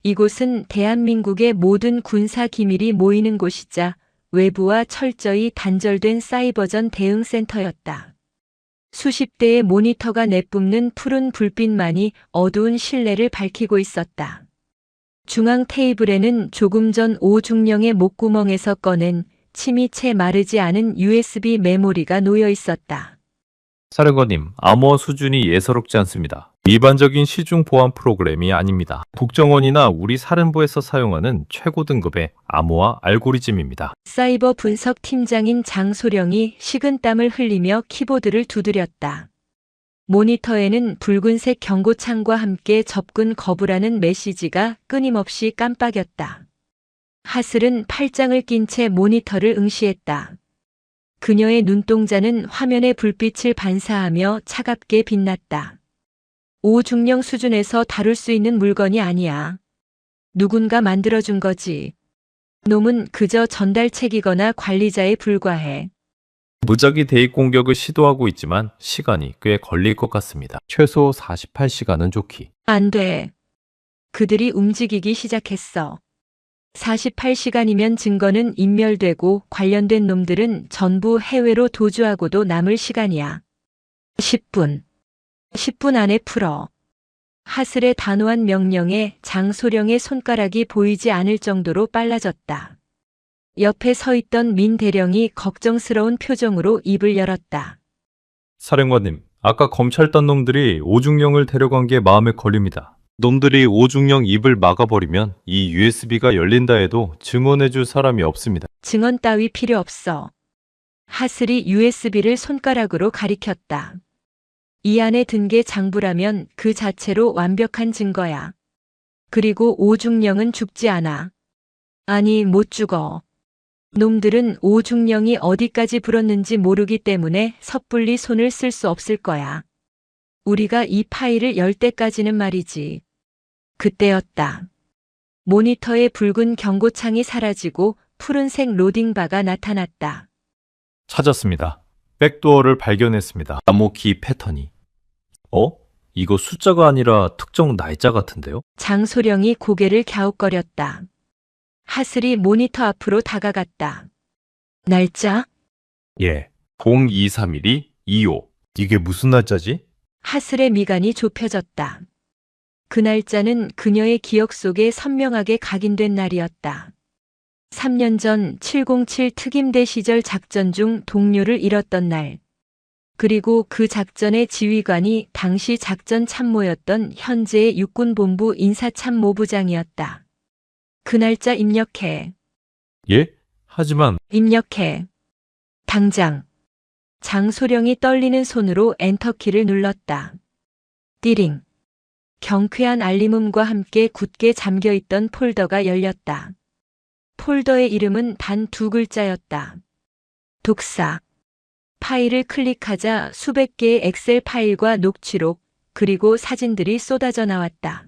이곳은 대한민국의 모든 군사 기밀이 모이는 곳이자 외부와 철저히 단절된 사이버전 대응센터였다. 수십 대의 모니터가 내뿜는 푸른 불빛만이 어두운 실내를 밝히고 있었다. 중앙 테이블에는 조금 전 오중령의 목구멍에서 꺼낸 침이 채 마르지 않은 USB 메모리가 놓여 있었다. 사령관님, 암호화 수준이 예사롭지 않습니다. 일반적인 시중 보안 프로그램이 아닙니다. 국정원이나 우리 사령부에서 사용하는 최고 등급의 암호화 알고리즘입니다. 사이버 분석 팀장인 장소령이 식은땀을 흘리며 키보드를 두드렸다. 모니터에는 붉은색 경고창과 함께 접근 거부라는 메시지가 끊임없이 깜빡였다. 하슬은 팔짱을 낀 채 모니터를 응시했다. 그녀의 눈동자는 화면의 불빛을 반사하며 차갑게 빛났다. 오중령 수준에서 다룰 수 있는 물건이 아니야. 누군가 만들어준 거지. 놈은 그저 전달책이거나 관리자에 불과해. 무작위 대입 공격을 시도하고 있지만 시간이 꽤 걸릴 것 같습니다. 최소 48시간은 좋기. 안 돼. 그들이 움직이기 시작했어. 48시간이면 증거는 인멸되고 관련된 놈들은 전부 해외로 도주하고도 남을 시간이야. 10분. 10분 안에 풀어. 하슬의 단호한 명령에 장소령의 손가락이 보이지 않을 정도로 빨라졌다. 옆에 서 있던 민 대령이 걱정스러운 표정으로 입을 열었다. 사령관님, 아까 검찰단 놈들이 오중령을 데려간 게 마음에 걸립니다. 놈들이 오중령 입을 막아버리면 이 USB가 열린다 해도 증언해줄 사람이 없습니다. 증언 따위 필요 없어. 하슬이 USB를 손가락으로 가리켰다. 이 안에 든 게 장부라면 그 자체로 완벽한 증거야. 그리고 오중령은 죽지 않아. 아니, 못 죽어. 놈들은 오중령이 어디까지 불었는지 모르기 때문에 섣불리 손을 쓸 수 없을 거야. 우리가 이 파일을 열 때까지는 말이지. 그때였다. 모니터의 붉은 경고창이 사라지고 푸른색 로딩바가 나타났다. 찾았습니다. 백도어를 발견했습니다. 암호키 패턴이. 이거 숫자가 아니라 특정 날짜 같은데요? 장소령이 고개를 갸웃거렸다. 하슬이 모니터 앞으로 다가갔다. 날짜? 예. 0231-25. 이게 무슨 날짜지? 하슬의 미간이 좁혀졌다. 그 날짜는 그녀의 기억 속에 선명하게 각인된 날이었다. 3년 전 707 특임대 시절 작전 중 동료를 잃었던 날. 그리고 그 작전의 지휘관이 당시 작전 참모였던 현재의 육군본부 인사참모부장이었다. 그 날짜 입력해. 예? 하지만 입력해. 당장. 장소령이 떨리는 손으로 엔터키를 눌렀다. 띠링. 경쾌한 알림음과 함께 굳게 잠겨있던 폴더가 열렸다. 폴더의 이름은 단 2글자였다. 독사. 파일을 클릭하자 수백 개의 엑셀 파일과 녹취록, 그리고 사진들이 쏟아져 나왔다.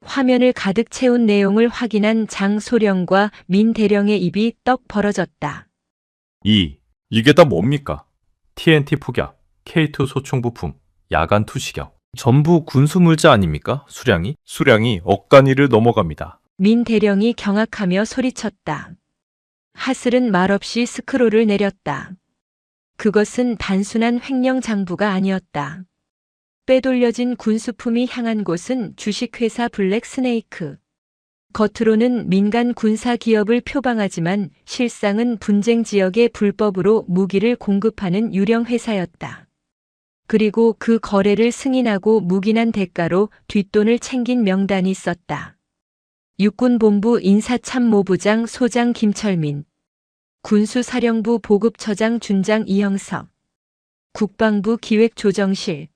화면을 가득 채운 내용을 확인한 장소령과 민 대령의 입이 떡 벌어졌다. 이게 다 뭡니까? TNT 폭약, K2 소총 부품, 야간 투시경. 전부 군수물자 아닙니까? 수량이 억 단위를 넘어갑니다. 민 대령이 경악하며 소리쳤다. 하슬은 말없이 스크롤을 내렸다. 그것은 단순한 횡령 장부가 아니었다. 빼돌려진 군수품이 향한 곳은 주식회사 블랙 스네이크. 겉으로는 민간 군사 기업을 표방하지만 실상은 분쟁 지역에 불법으로 무기를 공급하는 유령 회사였다. 그리고 그 거래를 승인하고 묵인한 대가로 뒷돈을 챙긴 명단이 있었다. 육군본부 인사참모부장 소장 김철민, 군수사령부 보급처장 준장 이형석, 국방부 기획조정실.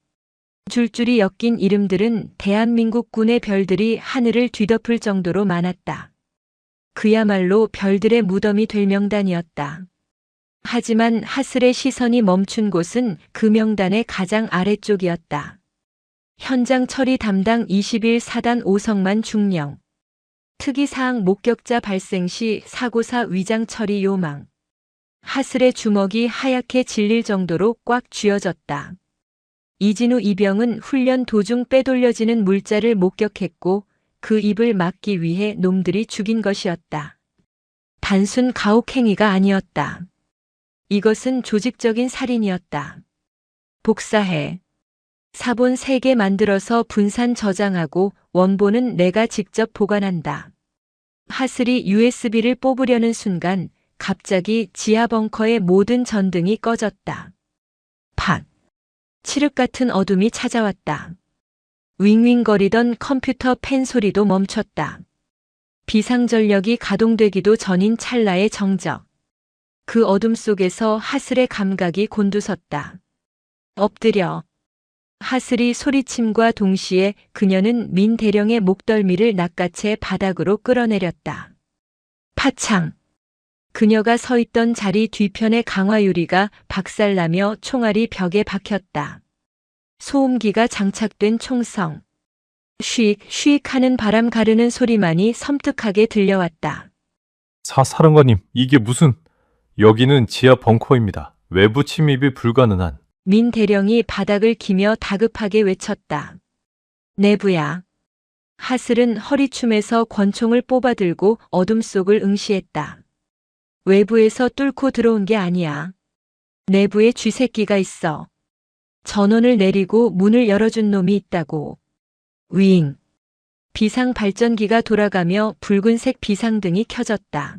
줄줄이 엮인 이름들은 대한민국 군의 별들이 하늘을 뒤덮을 정도로 많았다. 그야말로 별들의 무덤이 될 명단이었다. 하지만 하슬의 시선이 멈춘 곳은 그 명단의 가장 아래쪽이었다. 현장 처리 담당 21사단 오성만 중령. 특이사항 목격자 발생 시 사고사 위장 처리 요망. 하슬의 주먹이 하얗게 질릴 정도로 꽉 쥐어졌다. 이진우 이병은 훈련 도중 빼돌려지는 물자를 목격했고 그 입을 막기 위해 놈들이 죽인 것이었다. 단순 가혹행위가 아니었다. 이것은 조직적인 살인이었다. 복사해. 사본 3개 만들어서 분산 저장하고 원본은 내가 직접 보관한다. 하슬이 USB를 뽑으려는 순간 갑자기 지하 벙커의 모든 전등이 꺼졌다. 팍. 칠흑 같은 어둠이 찾아왔다. 윙윙거리던 컴퓨터 펜 소리도 멈췄다. 비상전력이 가동되기도 전인 찰나의 정적. 그 어둠 속에서 하슬의 감각이 곤두섰다. 엎드려. 하슬이 소리침과 동시에 그녀는 민 대령의 목덜미를 낚아채 바닥으로 끌어내렸다. 파창. 그녀가 서 있던 자리 뒤편의 강화유리가 박살나며 총알이 벽에 박혔다. 소음기가 장착된 총성. 쉬익 하는 바람 가르는 소리만이 섬뜩하게 들려왔다. 사령관님, 이게 무슨... 여기는 지하 벙커입니다. 외부 침입이 불가능한... 민 대령이 바닥을 기며 다급하게 외쳤다. 내부야. 하슬은 허리춤에서 권총을 뽑아들고 어둠 속을 응시했다. 외부에서 뚫고 들어온 게 아니야. 내부에 쥐새끼가 있어. 전원을 내리고 문을 열어준 놈이 있다고. 윙. 비상 발전기가 돌아가며 붉은색 비상등이 켜졌다.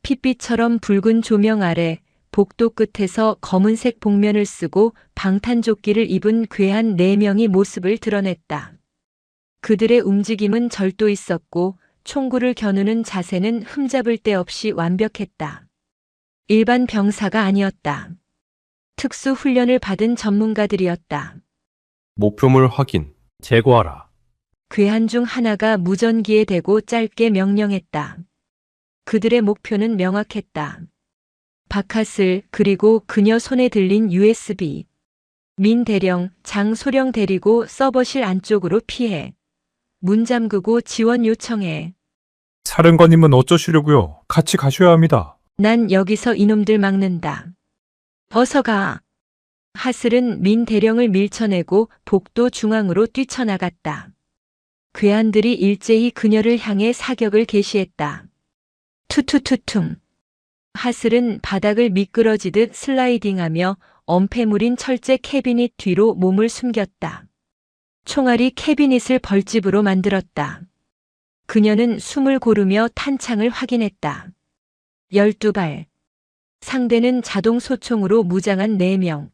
핏빛처럼 붉은 조명 아래 복도 끝에서 검은색 복면을 쓰고 방탄조끼를 입은 괴한 4명이 모습을 드러냈다. 그들의 움직임은 절도 있었고 총구를 겨누는 자세는 흠잡을 데 없이 완벽했다. 일반 병사가 아니었다. 특수 훈련을 받은 전문가들이었다. 목표물 확인. 제거하라. 괴한 중 하나가 무전기에 대고 짧게 명령했다. 그들의 목표는 명확했다. 박하슬 그리고 그녀 손에 들린 USB. 민 대령, 장 소령 데리고 서버실 안쪽으로 피해. 문 잠그고 지원 요청해. 사령관님은 어쩌시려고요? 같이 가셔야 합니다. 난 여기서 이놈들 막는다. 어서 가. 하슬은 민 대령을 밀쳐내고 복도 중앙으로 뛰쳐나갔다. 괴한들이 일제히 그녀를 향해 사격을 개시했다. 투투투퉁. 하슬은 바닥을 미끄러지듯 슬라이딩하며 엄폐물인 철제 캐비닛 뒤로 몸을 숨겼다. 총알이 캐비닛을 벌집으로 만들었다. 그녀는 숨을 고르며 탄창을 확인했다. 12발. 상대는 자동 소총으로 무장한 4명.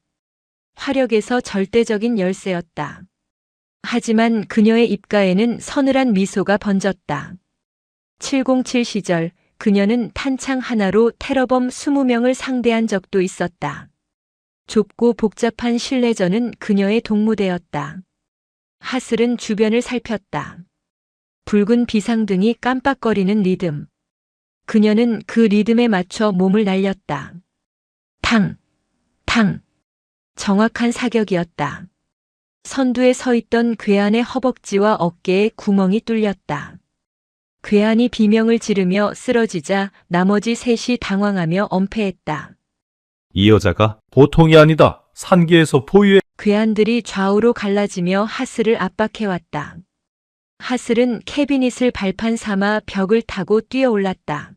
화력에서 절대적인 열세였다. 하지만 그녀의 입가에는 서늘한 미소가 번졌다. 707 시절 그녀는 탄창 하나로 테러범 20명을 상대한 적도 있었다. 좁고 복잡한 실내전은 그녀의 동무대였다. 하슬은 주변을 살폈다. 붉은 비상등이 깜빡거리는 리듬. 그녀는 그 리듬에 맞춰 몸을 날렸다. 탕, 탕. 정확한 사격이었다. 선두에 서 있던 괴한의 허벅지와 어깨에 구멍이 뚫렸다. 괴한이 비명을 지르며 쓰러지자 나머지 셋이 당황하며 엄폐했다. 이 여자가 보통이 아니다. 산기에서 포위해. 괴한들이 좌우로 갈라지며 하슬을 압박해왔다. 하슬은 캐비닛을 발판 삼아 벽을 타고 뛰어올랐다.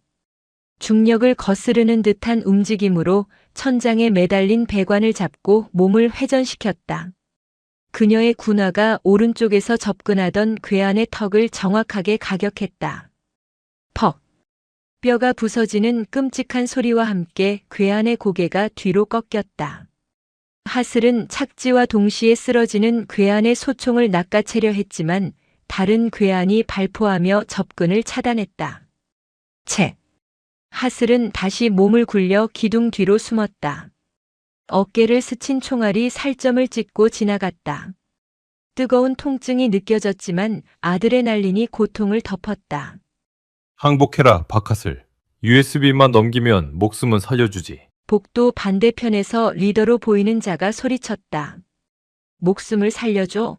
중력을 거스르는 듯한 움직임으로 천장에 매달린 배관을 잡고 몸을 회전시켰다. 그녀의 군화가 오른쪽에서 접근하던 괴한의 턱을 정확하게 가격했다. 퍽! 뼈가 부서지는 끔찍한 소리와 함께 괴한의 고개가 뒤로 꺾였다. 하슬은 착지와 동시에 쓰러지는 괴한의 소총을 낚아채려 했지만 다른 괴한이 발포하며 접근을 차단했다. 채! 하슬은 다시 몸을 굴려 기둥 뒤로 숨었다. 어깨를 스친 총알이 살점을 찍고 지나갔다. 뜨거운 통증이 느껴졌지만 아드레날린이 고통을 덮었다. 항복해라, 박하슬. USB만 넘기면 목숨은 살려주지. 복도 반대편에서 리더로 보이는 자가 소리쳤다. 목숨을 살려줘?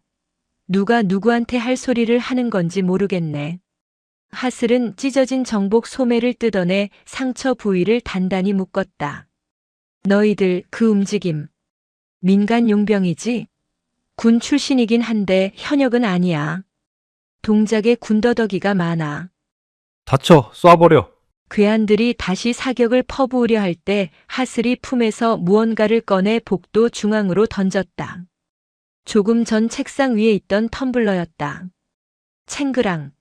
누가 누구한테 할 소리를 하는 건지 모르겠네. 하슬은 찢어진 정복 소매를 뜯어내 상처 부위를 단단히 묶었다. 너희들 그 움직임. 민간 용병이지? 군 출신이긴 한데 현역은 아니야. 동작에 군더더기가 많아. 다쳐, 쏴버려. 괴한들이 다시 사격을 퍼부으려 할 때 하슬이 품에서 무언가를 꺼내 복도 중앙으로 던졌다. 조금 전 책상 위에 있던 텀블러였다. 챙그랑.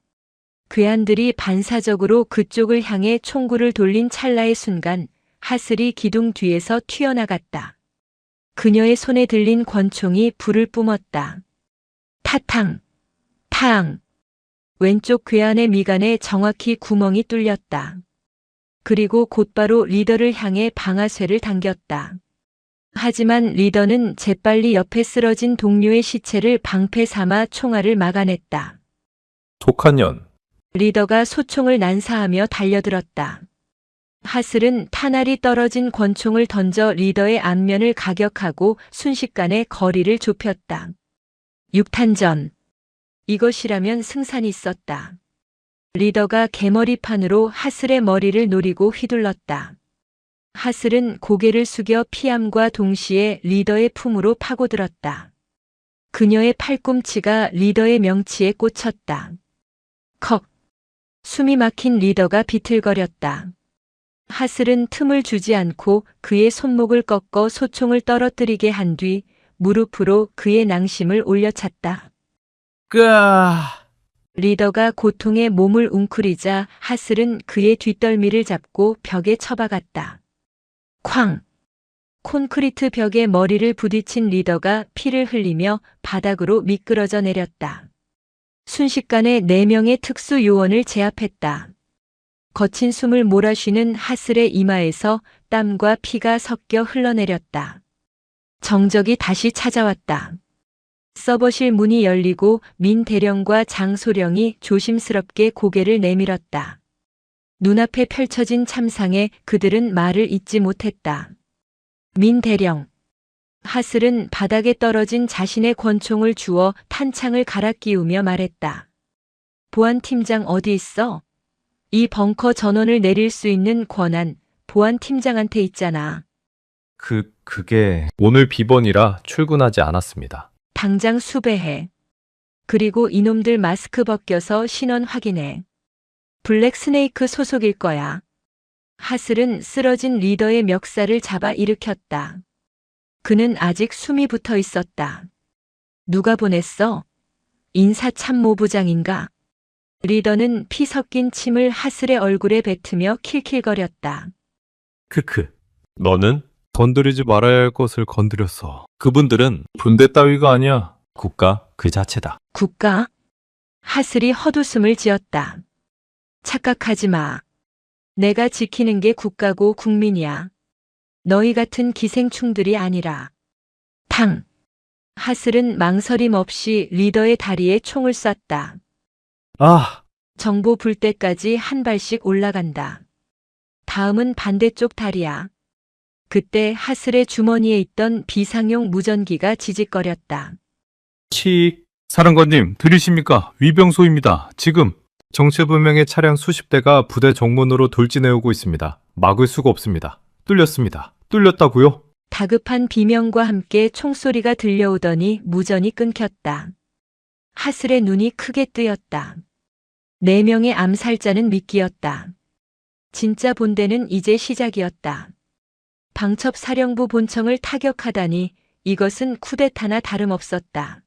괴한들이 반사적으로 그쪽을 향해 총구를 돌린 찰나의 순간 하슬이 기둥 뒤에서 튀어나갔다. 그녀의 손에 들린 권총이 불을 뿜었다. 타탕, 탕. 왼쪽 괴한의 미간에 정확히 구멍이 뚫렸다. 그리고 곧바로 리더를 향해 방아쇠를 당겼다. 하지만 리더는 재빨리 옆에 쓰러진 동료의 시체를 방패 삼아 총알을 막아냈다. 독한 년. 리더가 소총을 난사하며 달려들었다. 하슬은 탄알이 떨어진 권총을 던져 리더의 안면을 가격하고 순식간에 거리를 좁혔다. 6탄전. 이것이라면 승산이 있었다. 리더가 개머리판으로 하슬의 머리를 노리고 휘둘렀다. 하슬은 고개를 숙여 피함과 동시에 리더의 품으로 파고들었다. 그녀의 팔꿈치가 리더의 명치에 꽂혔다. 컥! 숨이 막힌 리더가 비틀거렸다. 하슬은 틈을 주지 않고 그의 손목을 꺾어 소총을 떨어뜨리게 한 뒤 무릎으로 그의 낭심을 올려찼다. 끄아! 리더가 고통에 몸을 웅크리자 하슬은 그의 뒷덜미를 잡고 벽에 처박았다. 쾅! 콘크리트 벽에 머리를 부딪힌 리더가 피를 흘리며 바닥으로 미끄러져 내렸다. 순식간에 4명의 특수 요원을 제압했다. 거친 숨을 몰아쉬는 하슬의 이마에서 땀과 피가 섞여 흘러내렸다. 정적이 다시 찾아왔다. 서버실 문이 열리고 민 대령과 장 소령이 조심스럽게 고개를 내밀었다. 눈앞에 펼쳐진 참상에 그들은 말을 잇지 못했다. 민 대령. 하슬은 바닥에 떨어진 자신의 권총을 주워 탄창을 갈아 끼우며 말했다. 보안팀장 어디 있어? 이 벙커 전원을 내릴 수 있는 권한 보안팀장한테 있잖아. 그게 오늘 비번이라 출근하지 않았습니다. 당장 수배해. 그리고 이놈들 마스크 벗겨서 신원 확인해. 블랙 스네이크 소속일 거야. 하슬은 쓰러진 리더의 멱살을 잡아 일으켰다. 그는 아직 숨이 붙어 있었다. 누가 보냈어? 인사참모부장인가? 리더는 피 섞인 침을 하슬의 얼굴에 뱉으며 킬킬거렸다. 너는 건드리지 말아야 할 것을 건드렸어. 그분들은 분대 따위가 아니야. 국가 그 자체다. 국가? 하슬이 헛웃음을 지었다. 착각하지 마. 내가 지키는 게 국가고 국민이야. 너희 같은 기생충들이 아니라. 탕! 하슬은 망설임 없이 리더의 다리에 총을 쐈다. 아! 정보 불 때까지 한 발씩 올라간다. 다음은 반대쪽 다리야. 그때 하슬의 주머니에 있던 비상용 무전기가 지직거렸다. 사령관님, 들리십니까? 위병소입니다. 지금 정체불명의 차량 수십 대가 부대 정문으로 돌진해오고 있습니다. 막을 수가 없습니다. 뚫렸습니다. 뚫렸다고요? 다급한 비명과 함께 총소리가 들려오더니 무전이 끊겼다. 하슬의 눈이 크게 뜨였다. 4명의 암살자는 미끼였다. 진짜 본대는 이제 시작이었다. 방첩사령부 본청을 타격하다니 이것은 쿠데타나 다름없었다.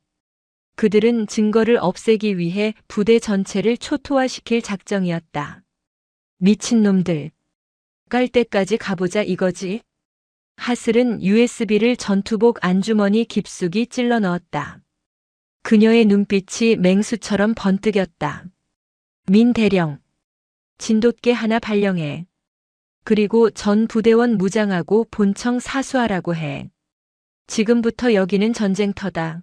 그들은 증거를 없애기 위해 부대 전체를 초토화시킬 작정이었다. 미친놈들. 깔 때까지 가보자 이거지? 하슬은 USB를 전투복 안주머니 깊숙이 찔러 넣었다. 그녀의 눈빛이 맹수처럼 번뜩였다. 민 대령. 진돗개 하나 발령해. 그리고 전 부대원 무장하고 본청 사수하라고 해. 지금부터 여기는 전쟁터다.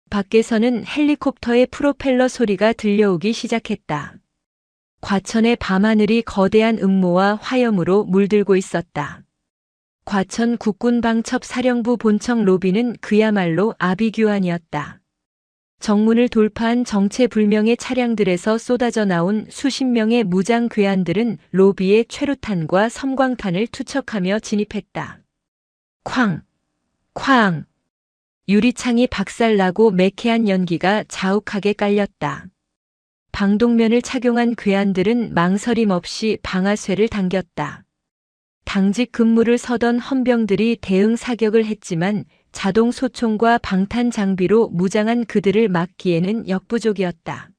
밖에서는 헬리콥터의 프로펠러 소리가 들려오기 시작했다. 과천의 밤하늘이 거대한 음모와 화염으로 물들고 있었다. 과천 국군방첩사령부 본청 로비는 그야말로 아비규환이었다. 정문을 돌파한 정체불명의 차량들에서 쏟아져 나온 수십 명의 무장 괴한들은 로비에 최루탄과 섬광탄을 투척하며 진입했다. 쾅! 쾅! 유리창이 박살나고 매캐한 연기가 자욱하게 깔렸다. 방독면을 착용한 괴한들은 망설임 없이 방아쇠를 당겼다. 당직 근무를 서던 헌병들이 대응 사격을 했지만 자동 소총과 방탄 장비로 무장한 그들을 막기에는 역부족이었다.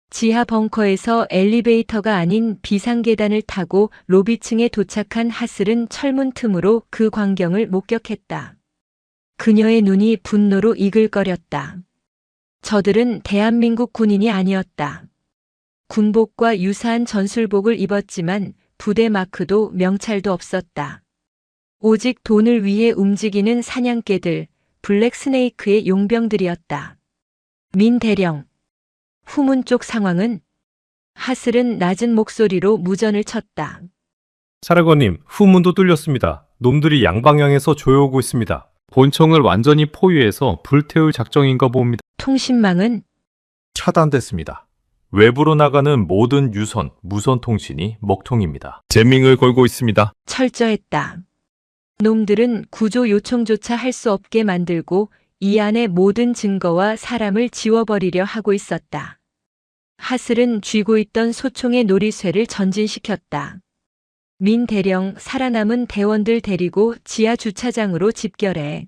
지하 벙커에서 엘리베이터가 아닌 비상계단을 타고 로비층에 도착한 하슬은 철문 틈으로 그 광경을 목격했다. 그녀의 눈이 분노로 이글거렸다. 저들은 대한민국 군인이 아니었다. 군복과 유사한 전술복을 입었지만 부대 마크도 명찰도 없었다. 오직 돈을 위해 움직이는 사냥개들, 블랙 스네이크의 용병들이었다. 민 대령. 후문 쪽 상황은? 하슬은 낮은 목소리로 무전을 쳤다. 사령관님, 후문도 뚫렸습니다. 놈들이 양방향에서 조여오고 있습니다. 본청을 완전히 포위해서 불태울 작정인가 봅니다. 통신망은? 차단됐습니다. 외부로 나가는 모든 유선, 무선 통신이 먹통입니다. 재밍을 걸고 있습니다. 철저했다. 놈들은 구조 요청조차 할 수 없게 만들고 이 안의 모든 증거와 사람을 지워버리려 하고 있었다. 하슬은 쥐고 있던 소총의 놀이쇠를 전진시켰다. 민 대령, 살아남은 대원들 데리고 지하 주차장으로 집결해.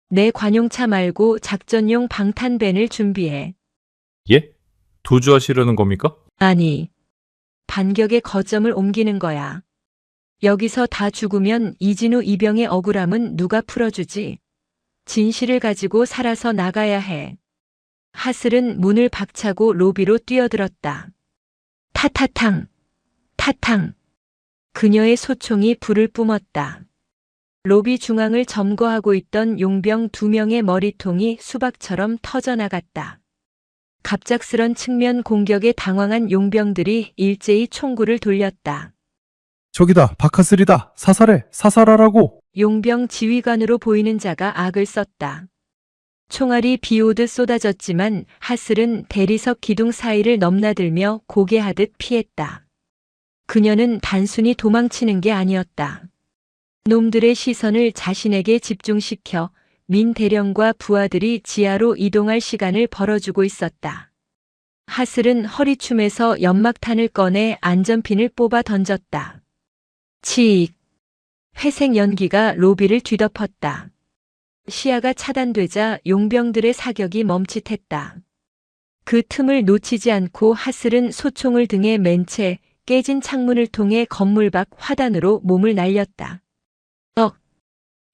내 관용차 말고 작전용 방탄벤을 준비해. 예? 도주하시려는 겁니까? 아니, 반격의 거점을 옮기는 거야. 여기서 다 죽으면 이진우 이병의 억울함은 누가 풀어주지? 진실을 가지고 살아서 나가야 해. 하슬은 문을 박차고 로비로 뛰어들었다. 타타탕, 타탕. 그녀의 소총이 불을 뿜었다. 로비 중앙을 점거하고 있던 용병 2명의 머리통이 수박처럼 터져나갔다. 갑작스런 측면 공격에 당황한 용병들이 일제히 총구를 돌렸다. 저기다, 바카스리다. 사살해, 사살하라고. 용병 지휘관으로 보이는 자가 악을 썼다. 총알이 비오듯 쏟아졌지만 하슬은 대리석 기둥 사이를 넘나들며 고개하듯 피했다. 그녀는 단순히 도망치는 게 아니었다. 놈들의 시선을 자신에게 집중시켜 민 대령과 부하들이 지하로 이동할 시간을 벌어주고 있었다. 하슬은 허리춤에서 연막탄을 꺼내 안전핀을 뽑아 던졌다. 치익. 회색 연기가 로비를 뒤덮었다. 시야가 차단되자 용병들의 사격이 멈칫했다. 그 틈을 놓치지 않고 하슬은 소총을 등에 맨 채 깨진 창문을 통해 건물 밖 화단으로 몸을 날렸다.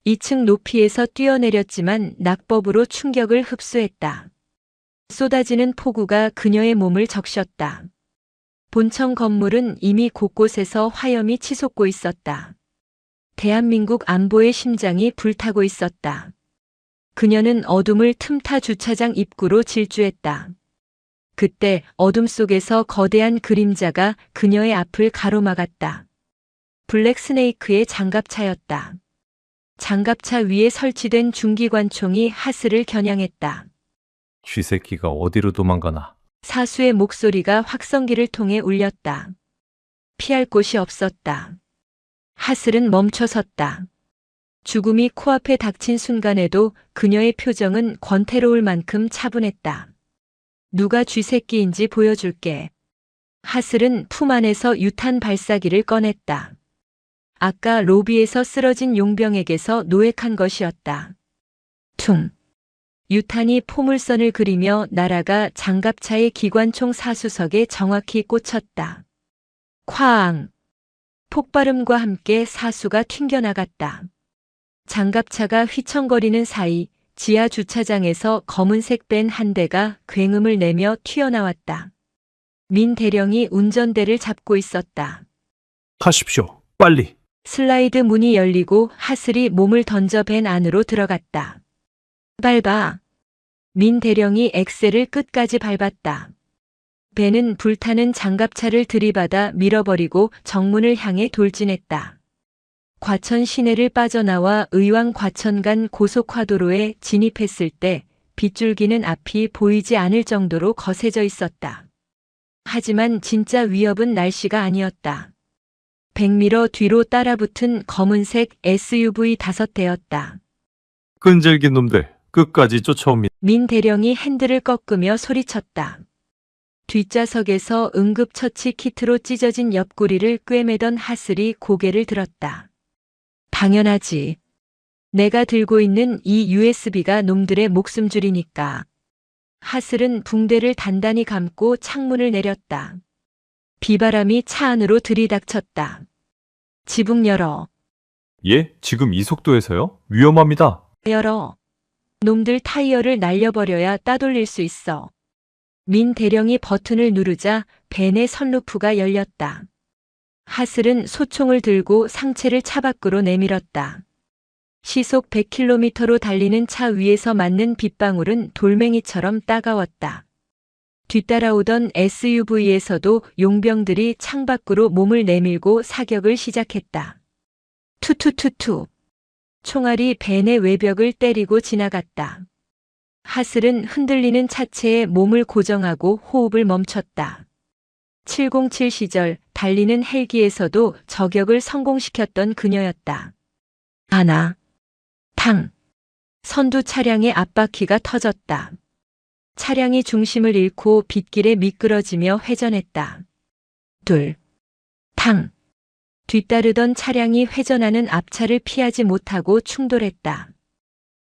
2층 높이에서 뛰어내렸지만 낙법으로 충격을 흡수했다. 쏟아지는 폭우가 그녀의 몸을 적셨다. 본청 건물은 이미 곳곳에서 화염이 치솟고 있었다. 대한민국 안보의 심장이 불타고 있었다. 그녀는 어둠을 틈타 주차장 입구로 질주했다. 그때 어둠 속에서 거대한 그림자가 그녀의 앞을 가로막았다. 블랙 스네이크의 장갑차였다. 장갑차 위에 설치된 중기관총이 하슬을 겨냥했다. 쥐새끼가 어디로 도망가나. 사수의 목소리가 확성기를 통해 울렸다. 피할 곳이 없었다. 하슬은 멈춰섰다. 죽음이 코앞에 닥친 순간에도 그녀의 표정은 권태로울 만큼 차분했다. 누가 쥐새끼인지 보여줄게. 하슬은 품 안에서 유탄 발사기를 꺼냈다. 아까 로비에서 쓰러진 용병에게서 노획한 것이었다. 퉁. 유탄이 포물선을 그리며 날아가 장갑차의 기관총 사수석에 정확히 꽂혔다. 쾅! 폭발음과 함께 사수가 튕겨나갔다. 장갑차가 휘청거리는 사이 지하 주차장에서 검은색 밴 한 대가 굉음을 내며 튀어나왔다. 민 대령이 운전대를 잡고 있었다. 하십시오, 빨리. 슬라이드 문이 열리고 하슬이 몸을 던져 밴 안으로 들어갔다. 밟아. 민 대령이 엑셀을 끝까지 밟았다. 밴은 불타는 장갑차를 들이받아 밀어버리고 정문을 향해 돌진했다. 과천 시내를 빠져나와 의왕 과천 간 고속화도로에 진입했을 때 빗줄기는 앞이 보이지 않을 정도로 거세져 있었다. 하지만 진짜 위협은 날씨가 아니었다. 100m 뒤로 따라붙은 검은색 SUV 5대였다. 끈질긴 놈들, 끝까지 쫓아옵니다. 민 대령이 핸들을 꺾으며 소리쳤다. 뒷좌석에서 응급처치 키트로 찢어진 옆구리를 꿰매던 하슬이 고개를 들었다. 당연하지. 내가 들고 있는 이 USB가 놈들의 목숨줄이니까. 하슬은 붕대를 단단히 감고 창문을 내렸다. 비바람이 차 안으로 들이닥쳤다. 지붕 열어. 예? 지금 이 속도에서요? 위험합니다. 열어. 놈들 타이어를 날려버려야 따돌릴 수 있어. 민 대령이 버튼을 누르자 벤의 선루프가 열렸다. 하슬은 소총을 들고 상체를 차 밖으로 내밀었다. 시속 100km로 달리는 차 위에서 맞는 빗방울은 돌멩이처럼 따가웠다. 뒤따라오던 SUV에서도 용병들이 창밖으로 몸을 내밀고 사격을 시작했다. 투투투투. 총알이 벤의 외벽을 때리고 지나갔다. 하슬은 흔들리는 차체에 몸을 고정하고 호흡을 멈췄다. 707 시절 달리는 헬기에서도 저격을 성공시켰던 그녀였다. 하나. 탕. 선두 차량의 앞바퀴가 터졌다. 차량이 중심을 잃고 빗길에 미끄러지며 회전했다. 둘. 탕. 뒤따르던 차량이 회전하는 앞차를 피하지 못하고 충돌했다.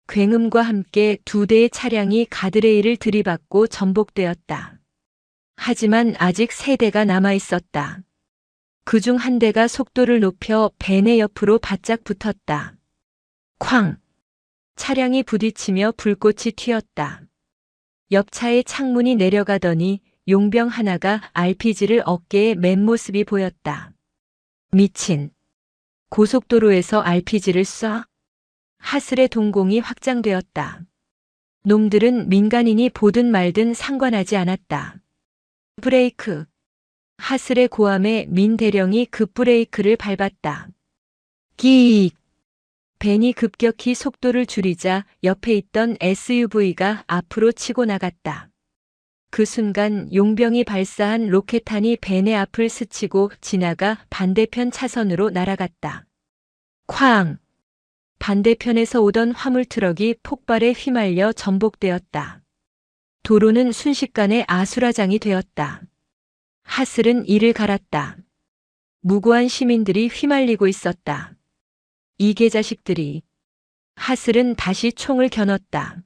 굉음과 함께 2대의 차량이 가드레일을 들이받고 전복되었다. 하지만 아직 3대가 남아 있었다. 그중 한 대가 속도를 높여 벤의 옆으로 바짝 붙었다. 쾅! 차량이 부딪히며 불꽃이 튀었다. 옆차의 창문이 내려가더니 용병 하나가 RPG를 어깨에 맨 모습이 보였다. 미친. 고속도로에서 RPG를 쏴? 하슬의 동공이 확장되었다. 놈들은 민간인이 보든 말든 상관하지 않았다. 브레이크. 하슬의 고함에 민 대령이 급브레이크를 밟았다. 기익. 벤이 급격히 속도를 줄이자 옆에 있던 SUV가 앞으로 치고 나갔다. 그 순간 용병이 발사한 로켓탄이 벤의 앞을 스치고 지나가 반대편 차선으로 날아갔다. 쾅! 반대편에서 오던 화물트럭이 폭발에 휘말려 전복되었다. 도로는 순식간에 아수라장이 되었다. 하슬은 이를 갈았다. 무고한 시민들이 휘말리고 있었다. 이 개자식들이. 하슬은 다시 총을 겨눴다.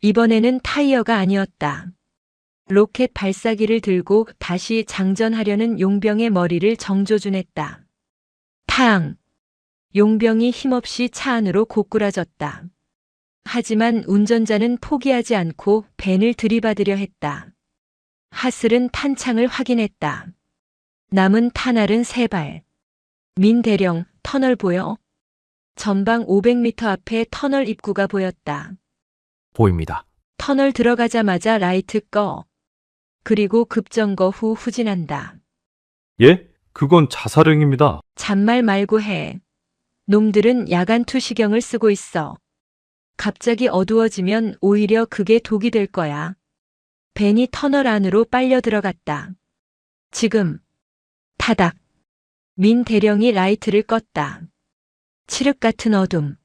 이번에는 타이어가 아니었다. 로켓 발사기를 들고 다시 장전하려는 용병의 머리를 정조준했다. 탕! 용병이 힘없이 차 안으로 고꾸라졌다. 하지만 운전자는 포기하지 않고 벤을 들이받으려 했다. 하슬은 탄창을 확인했다. 남은 탄알은 3발. 민 대령, 터널 보여? 전방 500m 앞에 터널 입구가 보였다. 보입니다. 터널 들어가자마자 라이트 꺼. 그리고 급정거 후 후진한다. 예? 그건 자살행위입니다. 잔말 말고 해. 놈들은 야간 투시경을 쓰고 있어. 갑자기 어두워지면 오히려 그게 독이 될 거야. 벤이 터널 안으로 빨려 들어갔다. 지금. 타닥. 민 대령이 라이트를 껐다. 칠흑 같은 어둠.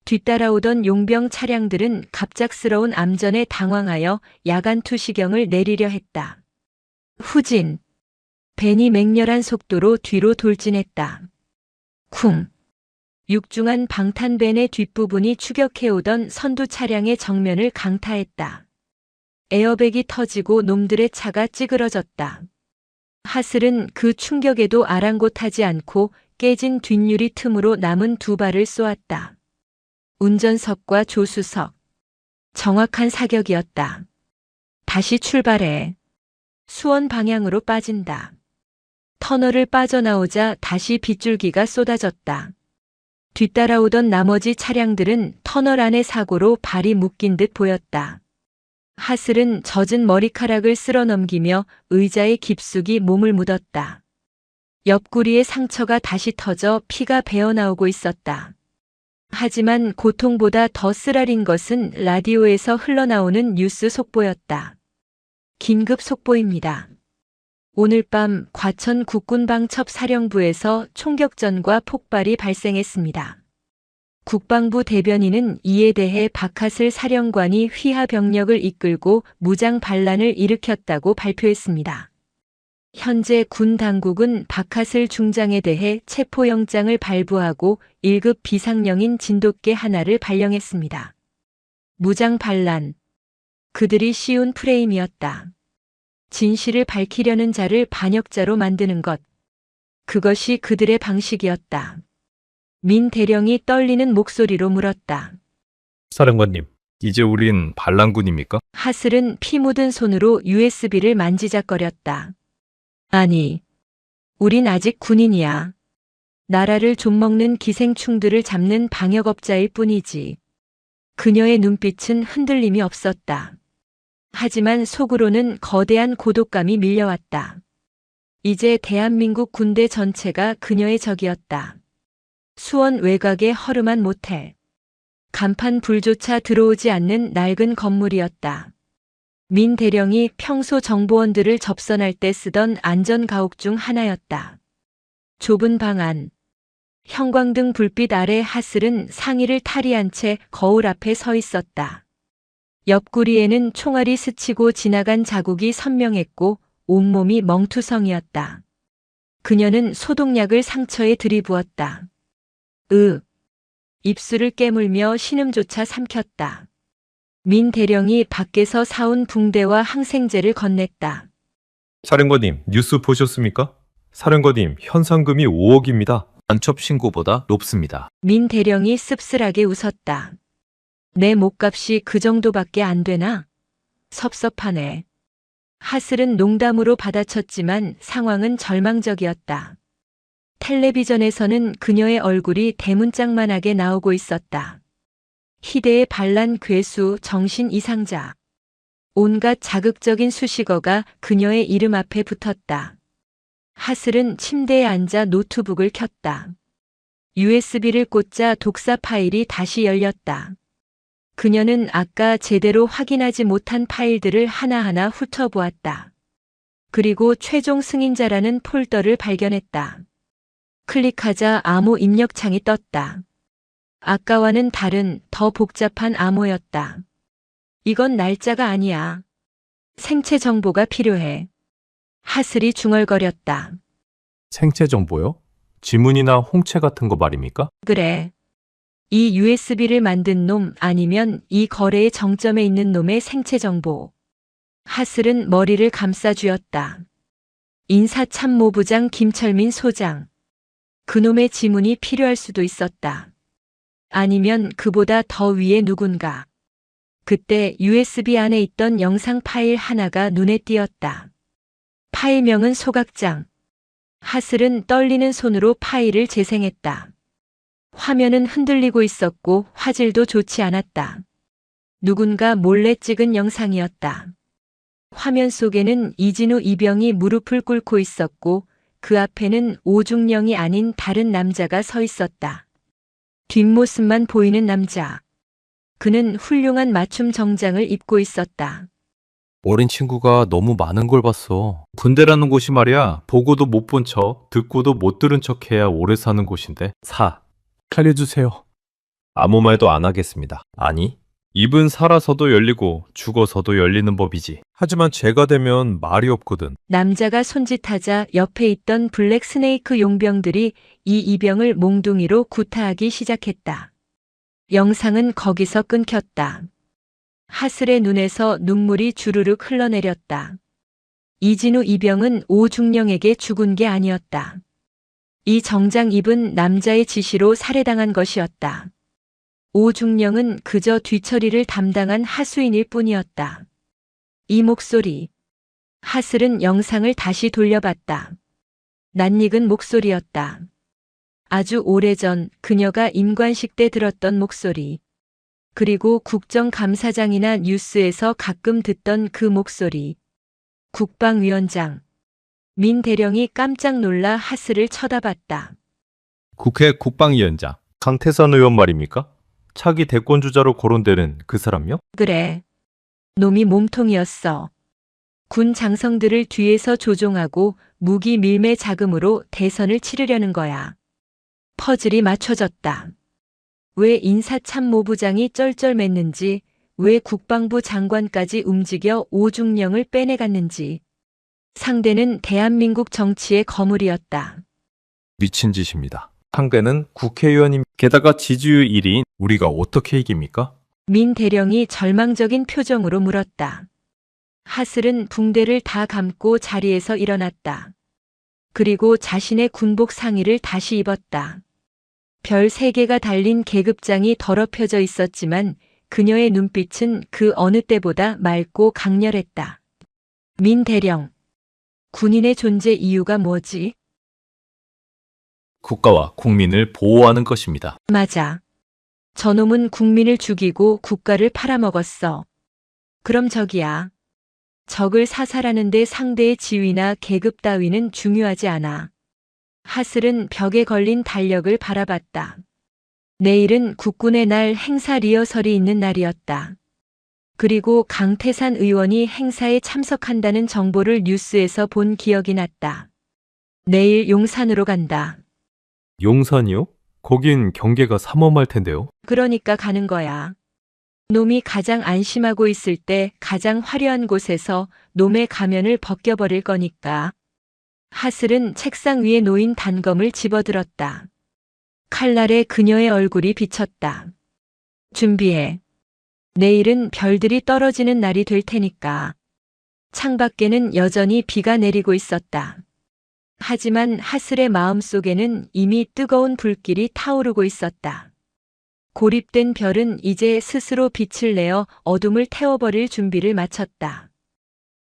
뒤따라오던 용병 차량들은 갑작스러운 암전에 당황하여 야간 투시경을 내리려 했다. 후진. 벤이 맹렬한 속도로 뒤로 돌진했다. 쿵. 육중한 방탄벤의 뒷부분이 추격해오던 선두 차량의 정면을 강타했다. 에어백이 터지고 놈들의 차가 찌그러졌다. 하슬은 그 충격에도 아랑곳하지 않고 깨진 뒷유리 틈으로 남은 2발을 쏘았다. 운전석과 조수석. 정확한 사격이었다. 다시 출발해. 수원 방향으로 빠진다. 터널을 빠져나오자 다시 빗줄기가 쏟아졌다. 뒤따라오던 나머지 차량들은 터널 안의 사고로 발이 묶인 듯 보였다. 하슬은 젖은 머리카락을 쓸어 넘기며 의자에 깊숙이 몸을 묻었다. 옆구리에 상처가 다시 터져 피가 배어나오고 있었다. 하지만 고통보다 더 쓰라린 것은 라디오에서 흘러나오는 뉴스 속보였다. 긴급 속보입니다. 오늘 밤 과천 국군방첩사령부에서 총격전과 폭발이 발생했습니다. 국방부 대변인은 이에 대해 박하슬 사령관이 휘하 병력을 이끌고 무장 반란을 일으켰다고 발표했습니다. 현재 군 당국은 박하슬 중장에 대해 체포영장을 발부하고 1급 비상령인 진돗개 하나를 발령했습니다. 무장 반란. 그들이 씌운 프레임이었다. 진실을 밝히려는 자를 반역자로 만드는 것. 그것이 그들의 방식이었다. 민 대령이 떨리는 목소리로 물었다. 사령관님, 이제 우린 반란군입니까? 하슬은 피 묻은 손으로 USB를 만지작거렸다. 아니, 우린 아직 군인이야. 나라를 좀먹는 기생충들을 잡는 방역업자일 뿐이지. 그녀의 눈빛은 흔들림이 없었다. 하지만 속으로는 거대한 고독감이 밀려왔다. 이제 대한민국 군대 전체가 그녀의 적이었다. 수원 외곽의 허름한 모텔. 간판 불조차 들어오지 않는 낡은 건물이었다. 민 대령이 평소 정보원들을 접선할 때 쓰던 안전가옥 중 하나였다. 좁은 방 안. 형광등 불빛 아래 하슬은 상의를 탈의한 채 거울 앞에 서 있었다. 옆구리에는 총알이 스치고 지나간 자국이 선명했고 온몸이 멍투성이었다. 그녀는 소독약을 상처에 들이부었다. 입술을 깨물며 신음조차 삼켰다. 민 대령이 밖에서 사온 붕대와 항생제를 건넸다. 사령관님, 뉴스 보셨습니까? 사령관님, 현상금이 5억입니다. 간첩 신고보다 높습니다. 민 대령이 씁쓸하게 웃었다. 내 목값이 그 정도밖에 안 되나? 섭섭하네. 하슬은 농담으로 받아쳤지만 상황은 절망적이었다. 텔레비전에서는 그녀의 얼굴이 대문짝만하게 나오고 있었다. 희대의 반란 괴수 정신 이상자. 온갖 자극적인 수식어가 그녀의 이름 앞에 붙었다. 하슬은 침대에 앉아 노트북을 켰다. USB를 꽂자 독사 파일이 다시 열렸다. 그녀는 아까 제대로 확인하지 못한 파일들을 하나하나 훑어보았다. 그리고 최종 승인자라는 폴더를 발견했다. 클릭하자 암호 입력창이 떴다. 아까와는 다른 더 복잡한 암호였다. 이건 날짜가 아니야. 생체 정보가 필요해. 하슬이 중얼거렸다. 생체 정보요? 지문이나 홍채 같은 거 말입니까? 그래. 이 USB를 만든 놈 아니면 이 거래의 정점에 있는 놈의 생체 정보. 하슬은 머리를 감싸쥐었다. 인사참모부장 김철민 소장. 그놈의 지문이 필요할 수도 있었다. 아니면 그보다 더 위에 누군가. 그때 USB 안에 있던 영상 파일 하나가 눈에 띄었다. 파일명은 소각장. 하슬은 떨리는 손으로 파일을 재생했다. 화면은 흔들리고 있었고 화질도 좋지 않았다. 누군가 몰래 찍은 영상이었다. 화면 속에는 이진우 이병이 무릎을 꿇고 있었고 그 앞에는 오중령이 아닌 다른 남자가 서 있었다. 뒷모습만 보이는 남자. 그는 훌륭한 맞춤 정장을 입고 있었다. 어린 친구가 너무 많은 걸 봤어. 군대라는 곳이 말이야. 보고도 못 본 척, 듣고도 못 들은 척 해야 오래 사는 곳인데. 살려주세요. 아무 말도 안 하겠습니다. 아니, 입은 살아서도 열리고 죽어서도 열리는 법이지. 하지만 제가 되면 말이 없거든. 남자가 손짓하자 옆에 있던 블랙 스네이크 용병들이 이 이병을 몽둥이로 구타하기 시작했다. 영상은 거기서 끊겼다. 하슬의 눈에서 눈물이 주르륵 흘러내렸다. 이진우 이병은 오중령에게 죽은 게 아니었다. 이 정장 입은 남자의 지시로 살해당한 것이었다. 오중령은 그저 뒤처리를 담당한 하수인일 뿐이었다. 이 목소리. 하슬은 영상을 다시 돌려봤다. 낯익은 목소리였다. 아주 오래전 그녀가 임관식 때 들었던 목소리. 그리고 국정감사장이나 뉴스에서 가끔 듣던 그 목소리. 국방위원장. 민 대령이 깜짝 놀라 하슬을 쳐다봤다. 국회 국방위원장 강태산 의원 말입니까? 차기 대권주자로 거론되는 그 사람요? 그래. 놈이 몸통이었어. 군 장성들을 뒤에서 조종하고 무기 밀매 자금으로 대선을 치르려는 거야. 퍼즐이 맞춰졌다. 왜 인사참모부장이 쩔쩔맸는지, 왜 국방부 장관까지 움직여 오중령을 빼내갔는지. 상대는 대한민국 정치의 거물이었다. 미친 짓입니다. 상대는 국회의원님, 게다가 지지율 1위인 우리가 어떻게 이깁니까? 민 대령이 절망적인 표정으로 물었다. 하슬은 붕대를 다 감고 자리에서 일어났다. 그리고 자신의 군복 상의를 다시 입었다. 별 3개가 달린 계급장이 더럽혀져 있었지만 그녀의 눈빛은 그 어느 때보다 맑고 강렬했다. 민 대령. 군인의 존재 이유가 뭐지? 국가와 국민을 보호하는 것입니다. 맞아. 저놈은 국민을 죽이고 국가를 팔아먹었어. 그럼 적이야. 적을 사살하는데 상대의 지위나 계급 따위는 중요하지 않아. 하슬은 벽에 걸린 달력을 바라봤다. 내일은 국군의 날 행사 리허설이 있는 날이었다. 그리고 강태산 의원이 행사에 참석한다는 정보를 뉴스에서 본 기억이 났다. 내일 용산으로 간다. 용산이요? 거긴 경계가 삼엄할 텐데요. 그러니까 가는 거야. 놈이 가장 안심하고 있을 때 가장 화려한 곳에서 놈의 가면을 벗겨버릴 거니까. 하슬은 책상 위에 놓인 단검을 집어들었다. 칼날에 그녀의 얼굴이 비쳤다. 준비해. 내일은 별들이 떨어지는 날이 될 테니까. 창밖에는 여전히 비가 내리고 있었다. 하지만 하슬의 마음속에는 이미 뜨거운 불길이 타오르고 있었다. 고립된 별은 이제 스스로 빛을 내어 어둠을 태워버릴 준비를 마쳤다.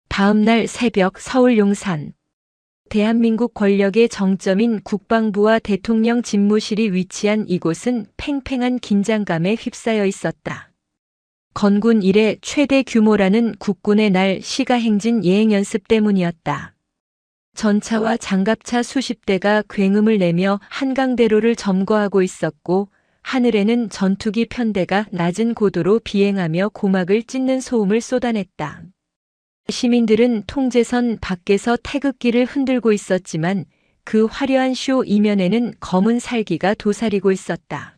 다음 날 새벽 서울 용산. 대한민국 권력의 정점인 국방부와 대통령 집무실이 위치한 이곳은 팽팽한 긴장감에 휩싸여 있었다. 건군 이래 최대 규모라는 국군의 날 시가행진 예행 연습 때문이었다. 전차와 장갑차 수십 대가 굉음을 내며 한강대로를 점거하고 있었고 하늘에는 전투기 편대가 낮은 고도로 비행하며 고막을 찢는 소음을 쏟아냈다. 시민들은 통제선 밖에서 태극기를 흔들고 있었지만 그 화려한 쇼 이면에는 검은 살기가 도사리고 있었다.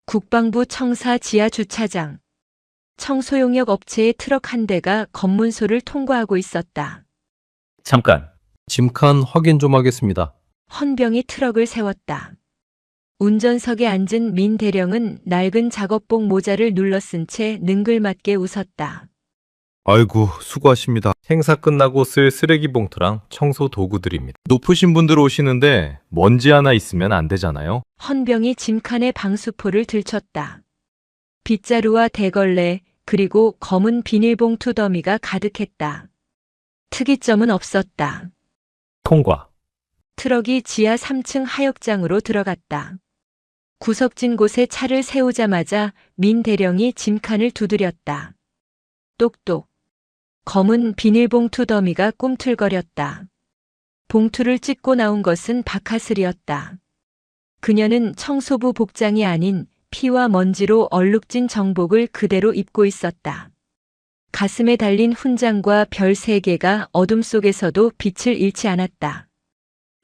국방부 청사 지하 주차장. 청소용역 업체의 트럭 한 대가 검문소를 통과하고 있었다. 잠깐. 짐칸 확인 좀 하겠습니다. 헌병이 트럭을 세웠다. 운전석에 앉은 민 대령은 낡은 작업복 모자를 눌러쓴 채 능글맞게 웃었다. 아이고, 수고하십니다. 행사 끝나고 쓸 쓰레기 봉투랑 청소 도구들입니다. 높으신 분들 오시는데 먼지 하나 있으면 안 되잖아요. 헌병이 짐칸에 방수포를 들쳤다. 빗자루와 대걸레 그리고 검은 비닐봉투 더미가 가득했다. 특이점은 없었다. 통과. 트럭이 지하 3층 하역장으로 들어갔다. 구석진 곳에 차를 세우자마자 민 대령이 짐칸을 두드렸다. 똑똑. 검은 비닐봉투 더미가 꿈틀거렸다. 봉투를 찢고 나온 것은 박하슬이었다. 그녀는 청소부 복장이 아닌 피와 먼지로 얼룩진 정복을 그대로 입고 있었다. 가슴에 달린 훈장과 별 3개가 어둠 속에서도 빛을 잃지 않았다.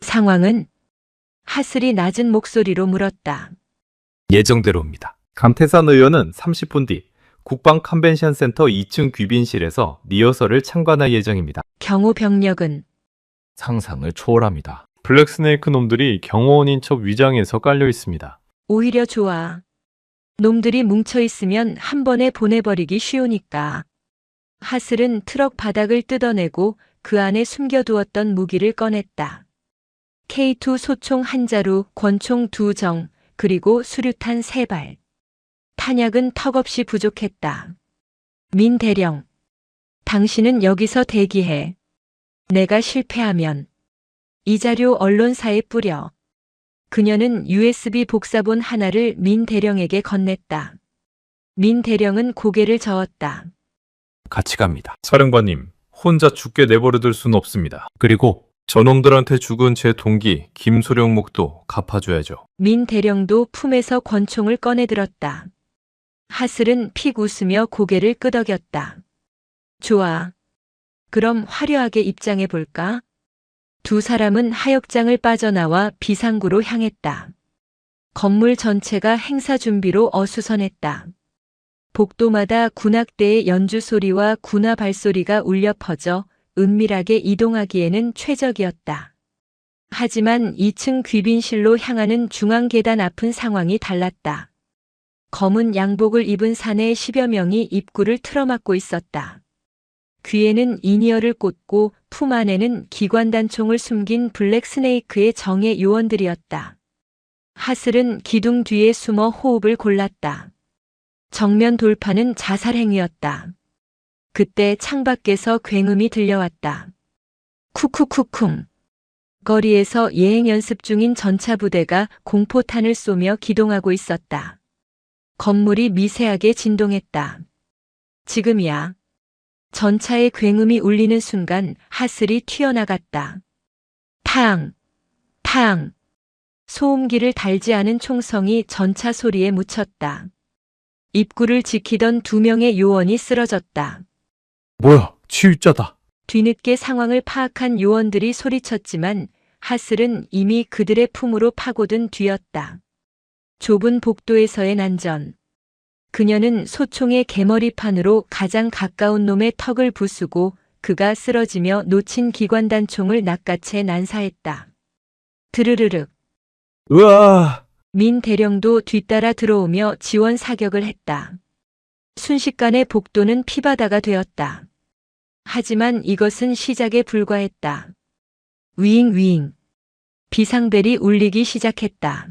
상황은? 하슬이 낮은 목소리로 물었다. 예정대로입니다. 감태산 의원은 30분 뒤 국방 컨벤션 센터 2층 귀빈실에서 리허설을 참관할 예정입니다. 경호 병력은? 상상을 초월합니다. 블랙스네이크 놈들이 경호원인 척 위장해서 깔려 있습니다. 오히려 좋아. 놈들이 뭉쳐있으면 한 번에 보내버리기 쉬우니까. 하슬은 트럭 바닥을 뜯어내고 그 안에 숨겨두었던 무기를 꺼냈다. K2 소총 1자루, 권총 2정, 그리고 수류탄 3발. 탄약은 턱없이 부족했다. 민 대령, 당신은 여기서 대기해. 내가 실패하면 이 자료 언론사에 뿌려. 그녀는 USB 복사본 하나를 민 대령에게 건넸다. 민 대령은 고개를 저었다. 같이 갑니다. 사령관님, 혼자 죽게 내버려둘 수는 없습니다. 그리고 저놈들한테 죽은 제 동기 김소령목도 갚아줘야죠. 민 대령도 품에서 권총을 꺼내들었다. 하슬은 픽 웃으며 고개를 끄덕였다. 좋아. 그럼 화려하게 입장해 볼까? 두 사람은 하역장을 빠져나와 비상구로 향했다. 건물 전체가 행사 준비로 어수선했다. 복도마다 군악대의 연주 소리와 군화 발소리가 울려 퍼져 은밀하게 이동하기에는 최적이었다. 하지만 2층 귀빈실로 향하는 중앙 계단 앞은 상황이 달랐다. 검은 양복을 입은 사내 10여 명이 입구를 틀어막고 있었다. 귀에는 이니어를 꽂고 품 안에는 기관단총을 숨긴 블랙스네이크의 정예 요원들이었다. 하슬은 기둥 뒤에 숨어 호흡을 골랐다. 정면 돌파는 자살 행위였다. 그때 창밖에서 굉음이 들려왔다. 쿠쿠쿠쿵. 거리에서 예행 연습 중인 전차 부대가 공포탄을 쏘며 기동하고 있었다. 건물이 미세하게 진동했다. 지금이야. 전차의 굉음이 울리는 순간 하슬이 튀어나갔다. 탕! 탕! 소음기를 달지 않은 총성이 전차 소리에 묻혔다. 입구를 지키던 2명의 요원이 쓰러졌다. 뭐야, 치유자다. 뒤늦게 상황을 파악한 요원들이 소리쳤지만 하슬은 이미 그들의 품으로 파고든 뒤였다. 좁은 복도에서의 난전. 그녀는 소총의 개머리판으로 가장 가까운 놈의 턱을 부수고 그가 쓰러지며 놓친 기관단총을 낚아채 난사했다. 드르르륵. 으아! 민 대령도 뒤따라 들어오며 지원 사격을 했다. 순식간에 복도는 피바다가 되었다. 하지만 이것은 시작에 불과했다. 위잉 위잉. 비상벨이 울리기 시작했다.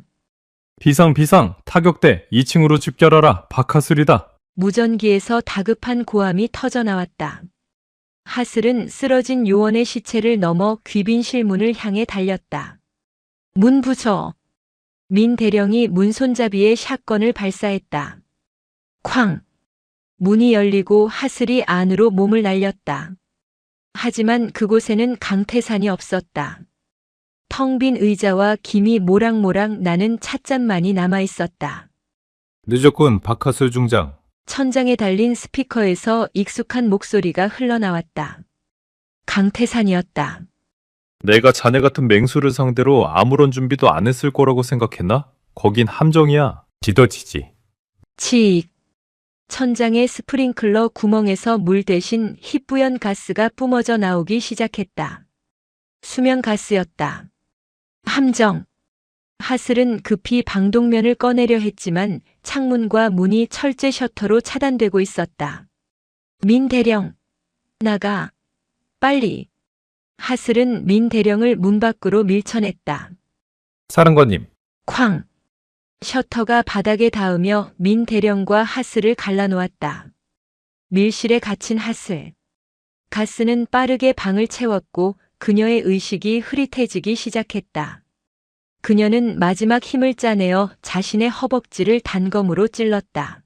비상, 타격대 2층으로 집결하라. 박하슬이다. 무전기에서 다급한 고함이 터져 나왔다. 하슬은 쓰러진 요원의 시체를 넘어 귀빈실 문을 향해 달렸다. 문 부서. 민 대령이 문 손잡이에 샷건을 발사했다. 쾅! 문이 열리고 하슬이 안으로 몸을 날렸다. 하지만 그곳에는 강태산이 없었다. 텅 빈 의자와 김이 모락모락 나는 찻잔만이 남아 있었다. 늦었군, 박하슬 중장. 천장에 달린 스피커에서 익숙한 목소리가 흘러나왔다. 강태산이었다. 내가 자네 같은 맹수를 상대로 아무런 준비도 안 했을 거라고 생각했나? 거긴 함정이야. 지더지지. 치익. 천장의 스프링클러 구멍에서 물 대신 희뿌연 가스가 뿜어져 나오기 시작했다. 수면 가스였다. 함정. 하슬은 급히 방독면을 꺼내려 했지만 창문과 문이 철제 셔터로 차단되고 있었다. 민 대령. 나가. 빨리. 하슬은 민 대령을 문 밖으로 밀쳐냈다. 사령관님. 쾅. 셔터가 바닥에 닿으며 민 대령과 하슬을 갈라놓았다. 밀실에 갇힌 하슬. 가스는 빠르게 방을 채웠고 그녀의 의식이 흐릿해지기 시작했다. 그녀는 마지막 힘을 짜내어 자신의 허벅지를 단검으로 찔렀다.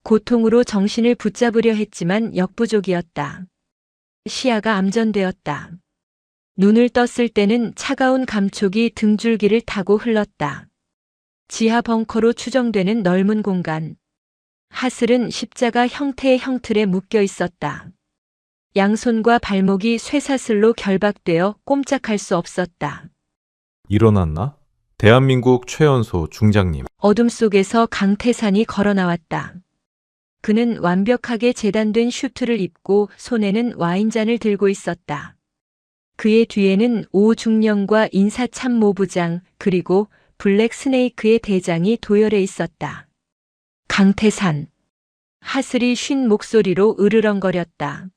고통으로 정신을 붙잡으려 했지만 역부족이었다. 시야가 암전되었다. 눈을 떴을 때는 차가운 감촉이 등줄기를 타고 흘렀다. 지하 벙커로 추정되는 넓은 공간. 하슬은 십자가 형태의 형틀에 묶여 있었다. 양손과 발목이 쇠사슬로 결박되어 꼼짝할 수 없었다. 일어났나? 대한민국 최연소 중장님. 어둠 속에서 강태산이 걸어 나왔다. 그는 완벽하게 재단된 슈트를 입고 손에는 와인잔을 들고 있었다. 그의 뒤에는 오중령과 인사참모부장 그리고 블랙 스네이크의 대장이 도열해 있었다. 강태산. 하슬이 쉰 목소리로 으르렁거렸다.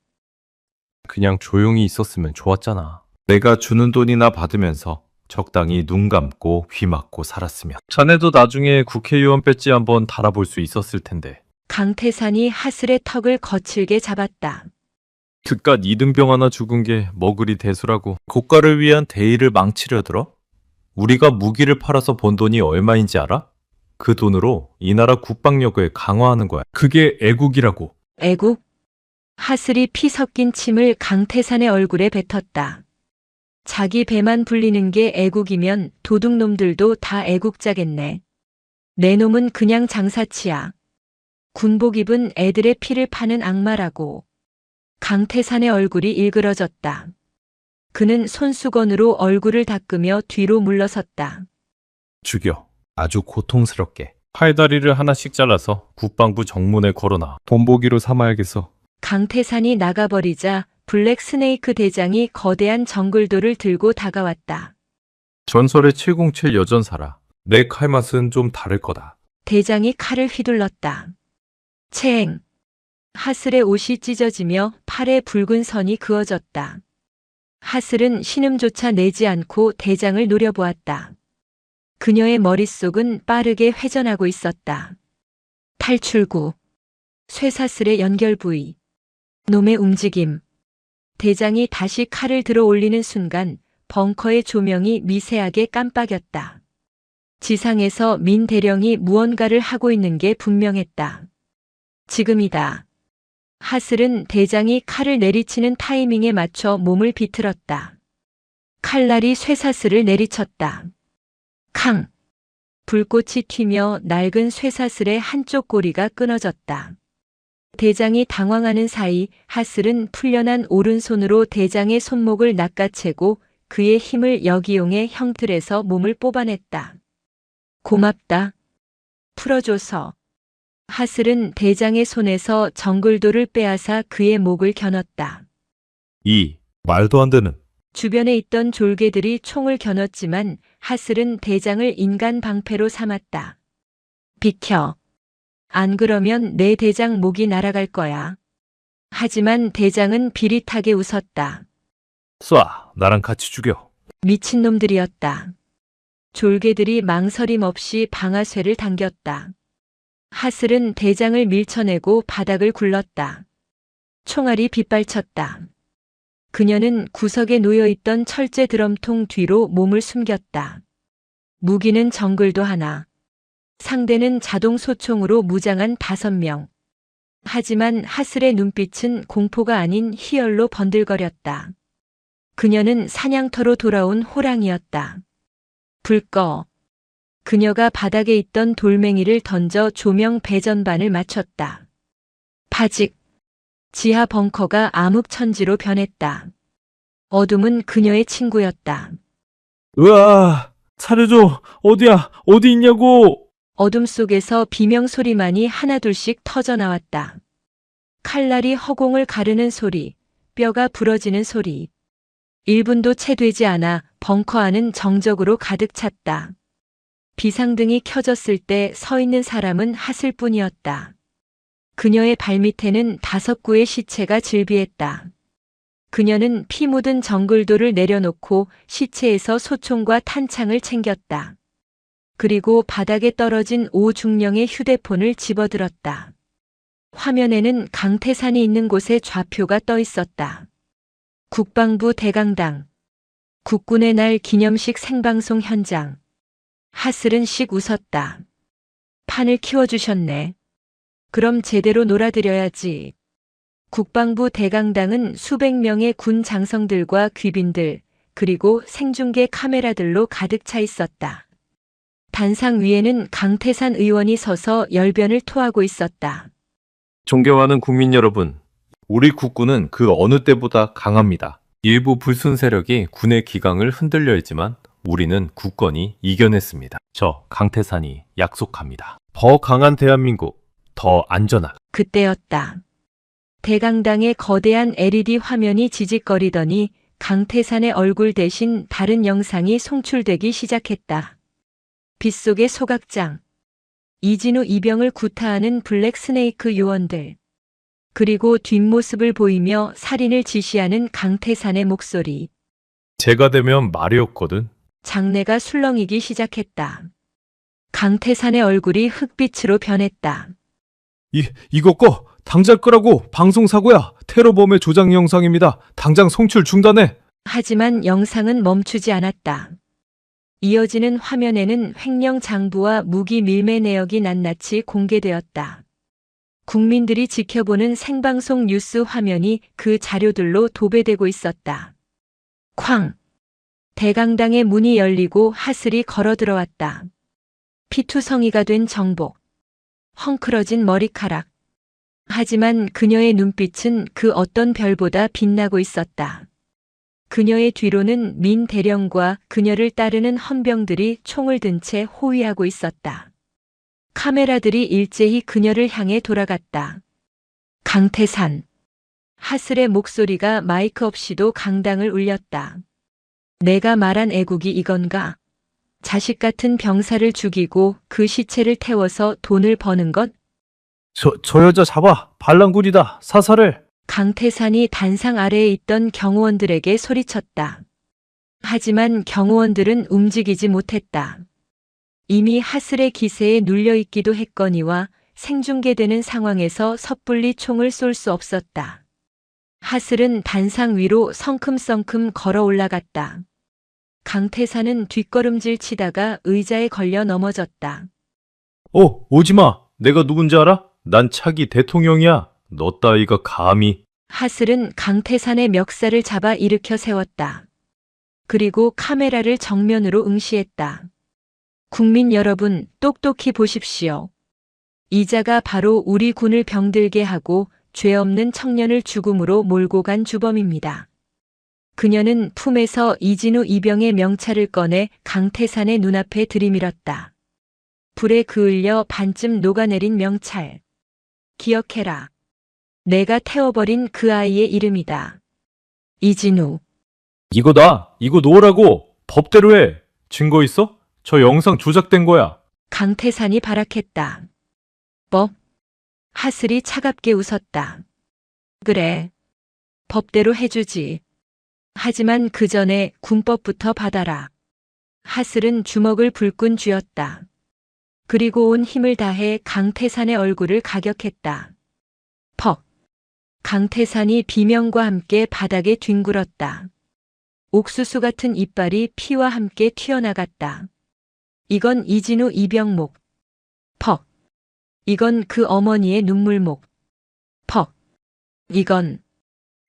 그냥 조용히 있었으면 좋았잖아. 내가 주는 돈이나 받으면서 적당히 눈 감고 귀 막고 살았으면. 자네도 나중에 국회의원 배지 한번 달아볼 수 있었을 텐데. 강태산이 하슬의 턱을 거칠게 잡았다. 그깟 이등병 하나 죽은 게 뭐 그리 대수라고. 국가를 위한 대의를 망치려 들어? 우리가 무기를 팔아서 번 돈이 얼마인지 알아? 그 돈으로 이 나라 국방력을 강화하는 거야. 그게 애국이라고. 애국? 하슬이 피 섞인 침을 강태산의 얼굴에 뱉었다. 자기 배만 불리는 게 애국이면 도둑놈들도 다 애국자겠네. 내 놈은 그냥 장사치야. 군복 입은 애들의 피를 파는 악마라고. 강태산의 얼굴이 일그러졌다. 그는 손수건으로 얼굴을 닦으며 뒤로 물러섰다. 죽여. 아주 고통스럽게. 팔다리를 하나씩 잘라서 국방부 정문에 걸어놔. 본보기로 삼아야겠어. 강태산이 나가버리자 블랙 스네이크 대장이 거대한 정글도를 들고 다가왔다. 전설의 707 여전사라. 내 칼 맛은 좀 다를 거다. 대장이 칼을 휘둘렀다. 체행. 하슬의 옷이 찢어지며 팔에 붉은 선이 그어졌다. 하슬은 신음조차 내지 않고 대장을 노려보았다. 그녀의 머릿속은 빠르게 회전하고 있었다. 탈출구. 쇠사슬의 연결 부위. 놈의 움직임. 대장이 다시 칼을 들어 올리는 순간 벙커의 조명이 미세하게 깜빡였다. 지상에서 민 대령이 무언가를 하고 있는 게 분명했다. 지금이다. 하슬은 대장이 칼을 내리치는 타이밍에 맞춰 몸을 비틀었다. 칼날이 쇠사슬을 내리쳤다. 캉! 불꽃이 튀며 낡은 쇠사슬의 한쪽 고리가 끊어졌다. 대장이 당황하는 사이 하슬은 풀려난 오른손으로 대장의 손목을 낚아채고 그의 힘을 역이용해 형틀에서 몸을 뽑아냈다. 고맙다. 풀어줘서. 하슬은 대장의 손에서 정글도를 빼앗아 그의 목을 겨눴다. 말도 안 되는. 주변에 있던 졸개들이 총을 겨눴지만 하슬은 대장을 인간 방패로 삼았다. 비켜. 안 그러면 내 대장 목이 날아갈 거야. 하지만 대장은 비릿하게 웃었다. 쏴, 나랑 같이 죽여. 미친놈들이었다. 졸개들이 망설임 없이 방아쇠를 당겼다. 하슬은 대장을 밀쳐내고 바닥을 굴렀다. 총알이 빗발쳤다. 그녀는 구석에 놓여있던 철제 드럼통 뒤로 몸을 숨겼다. 무기는 정글도 하나. 상대는 자동 소총으로 무장한 5명. 하지만 하슬의 눈빛은 공포가 아닌 희열로 번들거렸다. 그녀는 사냥터로 돌아온 호랑이였다. 불 꺼. 그녀가 바닥에 있던 돌멩이를 던져 조명 배전반을 맞췄다. 파직. 지하 벙커가 암흑천지로 변했다. 어둠은 그녀의 친구였다. 으아, 살려줘. 어디야? 어디 있냐고. 어둠 속에서 비명 소리만이 하나둘씩 터져 나왔다. 칼날이 허공을 가르는 소리, 뼈가 부러지는 소리. 1분도 채 되지 않아 벙커 안은 정적으로 가득 찼다. 비상등이 켜졌을 때 서 있는 사람은 하슬뿐이었다. 그녀의 발밑에는 5구의 시체가 질비했다. 그녀는 피 묻은 정글도를 내려놓고 시체에서 소총과 탄창을 챙겼다. 그리고 바닥에 떨어진 오중령의 휴대폰을 집어들었다. 화면에는 강태산이 있는 곳에 좌표가 떠 있었다. 국방부 대강당. 국군의 날 기념식 생방송 현장. 하슬은 씩 웃었다. 판을 키워주셨네. 그럼 제대로 놀아드려야지. 국방부 대강당은 수백 명의 군 장성들과 귀빈들, 그리고 생중계 카메라들로 가득 차 있었다. 단상 위에는 강태산 의원이 서서 열변을 토하고 있었다. 존경하는 국민 여러분, 우리 국군은 그 어느 때보다 강합니다. 일부 불순 세력이 군의 기강을 흔들려 했지만 우리는 굳건히 이겨냈습니다. 저 강태산이 약속합니다. 더 강한 대한민국, 더 안전한. 그때였다. 대강당의 거대한 LED 화면이 지직거리더니 강태산의 얼굴 대신 다른 영상이 송출되기 시작했다. 빗속의 소각장, 이진우 이병을 구타하는 블랙 스네이크 요원들, 그리고 뒷모습을 보이며 살인을 지시하는 강태산의 목소리. 제가 되면 말이었거든. 장내가 술렁이기 시작했다. 강태산의 얼굴이 흑빛으로 변했다. 이거 꺼! 당장 끄라고! 방송사고야! 테러범의 조작 영상입니다. 당장 송출 중단해! 하지만 영상은 멈추지 않았다. 이어지는 화면에는 횡령 장부와 무기 밀매 내역이 낱낱이 공개되었다. 국민들이 지켜보는 생방송 뉴스 화면이 그 자료들로 도배되고 있었다. 쾅! 대강당의 문이 열리고 하슬이 걸어 들어왔다. 피투성이가 된 정복. 헝클어진 머리카락. 하지만 그녀의 눈빛은 그 어떤 별보다 빛나고 있었다. 그녀의 뒤로는 민 대령과 그녀를 따르는 헌병들이 총을 든 채 호위하고 있었다. 카메라들이 일제히 그녀를 향해 돌아갔다. 강태산. 하슬의 목소리가 마이크 없이도 강당을 울렸다. 내가 말한 애국이 이건가? 자식 같은 병사를 죽이고 그 시체를 태워서 돈을 버는 것? 저 여자 잡아! 반란군이다! 사살해! 강태산이 단상 아래에 있던 경호원들에게 소리쳤다. 하지만 경호원들은 움직이지 못했다. 이미 하슬의 기세에 눌려있기도 했거니와 생중계되는 상황에서 섣불리 총을 쏠 수 없었다. 하슬은 단상 위로 성큼성큼 걸어 올라갔다. 강태산은 뒷걸음질 치다가 의자에 걸려 넘어졌다. 오지마! 내가 누군지 알아? 난 차기 대통령이야. 너 따위가 감히. 하슬은 강태산의 멱살을 잡아 일으켜 세웠다. 그리고 카메라를 정면으로 응시했다. 국민 여러분, 똑똑히 보십시오. 이자가 바로 우리 군을 병들게 하고 죄 없는 청년을 죽음으로 몰고 간 주범입니다. 그녀는 품에서 이진우 이병의 명찰을 꺼내 강태산의 눈앞에 들이밀었다. 불에 그을려 반쯤 녹아내린 명찰. 기억해라. 내가 태워버린 그 아이의 이름이다. 이진우. 이거다. 이거 놓으라고. 법대로 해. 증거 있어? 저 영상 조작된 거야. 강태산이 발악했다. 법? 하슬이 차갑게 웃었다. 그래. 법대로 해주지. 하지만 그 전에 군법부터 받아라. 하슬은 주먹을 불끈 쥐었다. 그리고 온 힘을 다해 강태산의 얼굴을 가격했다. 퍽. 강태산이 비명과 함께 바닥에 뒹굴었다. 옥수수 같은 이빨이 피와 함께 튀어나갔다. 이건 이진우 이병목. 퍽. 이건 그 어머니의 눈물목. 퍽. 이건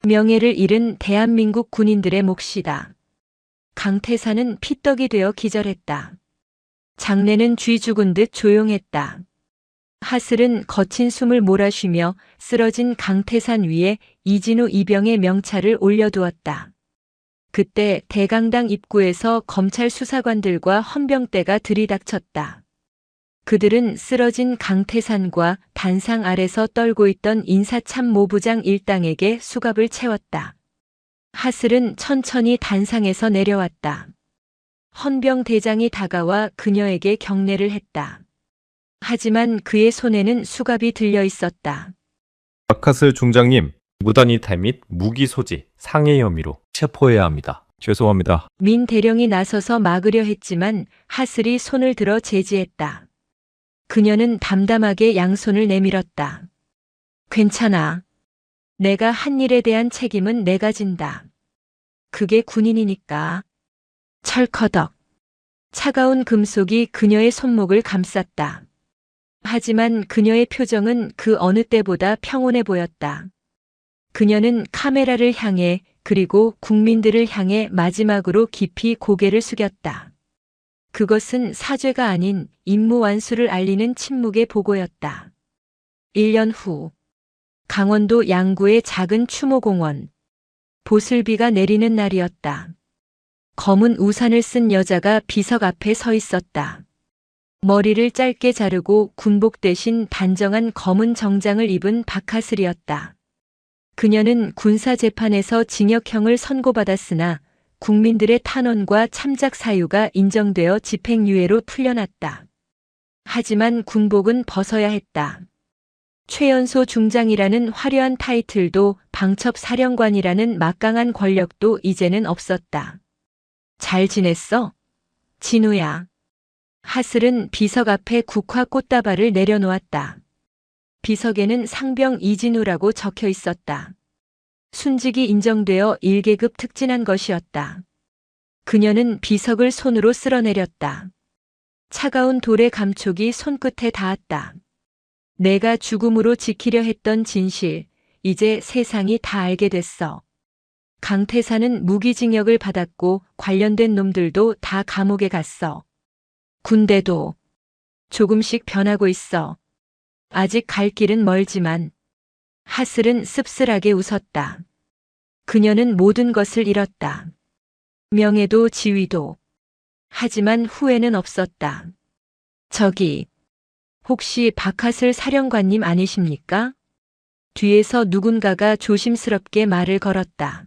명예를 잃은 대한민국 군인들의 몫이다. 강태산은 피떡이 되어 기절했다. 장내는 쥐 죽은 듯 조용했다. 하슬은 거친 숨을 몰아쉬며 쓰러진 강태산 위에 이진우 이병의 명찰을 올려두었다. 그때 대강당 입구에서 검찰 수사관들과 헌병대가 들이닥쳤다. 그들은 쓰러진 강태산과 단상 아래서 떨고 있던 인사참모부장 일당에게 수갑을 채웠다. 하슬은 천천히 단상에서 내려왔다. 헌병대장이 다가와 그녀에게 경례를 했다. 하지만 그의 손에는 수갑이 들려 있었다. 박하슬 중장님, 무단이탈 및 무기 소지, 상해 혐의로 체포해야 합니다. 죄송합니다. 민 대령이 나서서 막으려 했지만 하슬이 손을 들어 제지했다. 그녀는 담담하게 양손을 내밀었다. 괜찮아. 내가 한 일에 대한 책임은 내가 진다. 그게 군인이니까. 철커덕. 차가운 금속이 그녀의 손목을 감쌌다. 하지만 그녀의 표정은 그 어느 때보다 평온해 보였다. 그녀는 카메라를 향해 그리고 국민들을 향해 마지막으로 깊이 고개를 숙였다. 그것은 사죄가 아닌 임무 완수를 알리는 침묵의 보고였다. 1년 후 강원도 양구의 작은 추모공원. 보슬비가 내리는 날이었다. 검은 우산을 쓴 여자가 비석 앞에 서 있었다. 머리를 짧게 자르고 군복 대신 단정한 검은 정장을 입은 박하슬이었다. 그녀는 군사재판에서 징역형을 선고받았으나 국민들의 탄원과 참작 사유가 인정되어 집행유예로 풀려났다. 하지만 군복은 벗어야 했다. 최연소 중장이라는 화려한 타이틀도 방첩사령관이라는 막강한 권력도 이제는 없었다. 잘 지냈어? 진우야. 하슬은 비석 앞에 국화 꽃다발을 내려놓았다. 비석에는 상병 이진우라고 적혀 있었다. 순직이 인정되어 1계급 특진한 것이었다. 그녀는 비석을 손으로 쓸어내렸다. 차가운 돌의 감촉이 손끝에 닿았다. 내가 죽음으로 지키려 했던 진실, 이제 세상이 다 알게 됐어. 강태산은 무기징역을 받았고 관련된 놈들도 다 감옥에 갔어. 군대도 조금씩 변하고 있어. 아직 갈 길은 멀지만. 하슬은 씁쓸하게 웃었다. 그녀는 모든 것을 잃었다. 명예도 지위도. 하지만 후회는 없었다. 저기, 혹시 박하슬 사령관님 아니십니까? 뒤에서 누군가가 조심스럽게 말을 걸었다.